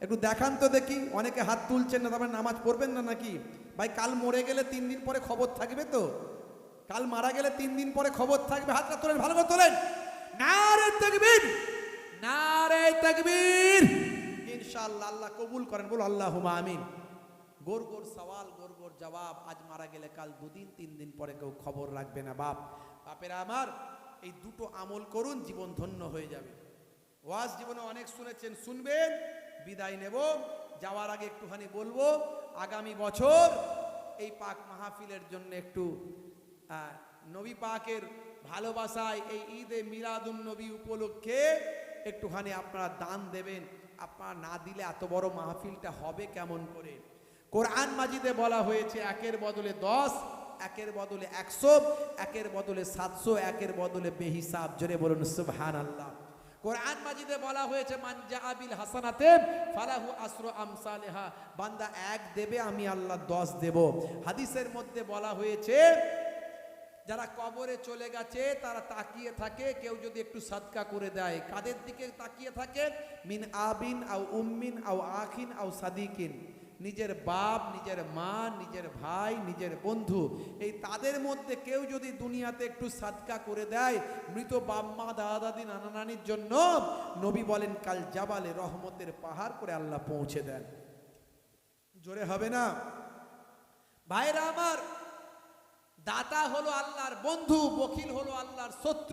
একটু দেখান তো দেখি। অনেকে হাত তুলছেন না, তারপরে নামাজ পড়বেন না নাকি? ভাই, কাল মরে গেলে 3 দিন পরে খবর থাকবে তো? কাল মারা গেলে 3 দিন পরে খবর থাকবে। হাতটা তোলেন, ভালো করে তোলেন। নারে তাকবীর, নারে তাকবীর। ইনশাআল্লাহ আল্লাহ কবুল করেন। বলো আল্লাহুম্মা আমিন। গোর গোর সওয়াল, গোর গোর জবাব। আজ মারা গেলে কাল 2 দিন 3 দিন পরে কেউ খবর রাখবে না। বাপেরা আমার, এই দুটো আমল করুন, জীবন ধন্য হয়ে যাবে। ওয়াজ জীবনে অনেক শুনেছেন, শুনবেন। বিদায় নেব, যাওয়ার আগে একটুখানি বলবো, আগামী বছর এই পাক মাহফিলের জন্য একটু নবী পাকের ভালোবাসায় এই ঈদে মিলাদুন নবী উপলক্ষে একটুখানি আপনারা দান দেবেন। আপনারা না দিলে এত বড় মাহফিলটা হবে কেমন করে? কোরআন মাজিদে বলা হয়েছে একের বদলে 10, একের বদলে 100, একের বদলে 700, একের বদলে বেহিসাব। জোরে বলুন সুবহানাল্লাহ। কোরআন মাজিদে বলা হয়েছে মান জাআ বিল হাসানাতে ফালাহু আসরু আমসালিহা, বান্দা 1 দেবে আমি আল্লাহ 10 দেব। হাদিসের মধ্যে বলা হয়েছে যারা কবরে চলে গেছে তারা তাকিয়ে থাকে, কেউ যদি একটু সাদকা করে দেয়। কাদের দিকে তাকিয়ে থাকে? মিন আবিন আও উম্মিন আও আখিন আও সাদিকিন, নিজের বাপ, নিজের মা, নিজের ভাই, নিজের বন্ধু, এই তাদের মধ্যে কেউ যদি দুনিয়াতে একটু সাদকা করে দেয় মৃত বাপ মা দাদা দাদি নানা নানির জন্য, নবী বলেন কাল জাবালে রহমতের পাহাড় করে আল্লাহ পৌঁছে দেন। জোরে হবে না? ভাইরা আমার, দাতা হলো আল্লাহর বন্ধু, বখিল হলো আল্লাহর শত্রু।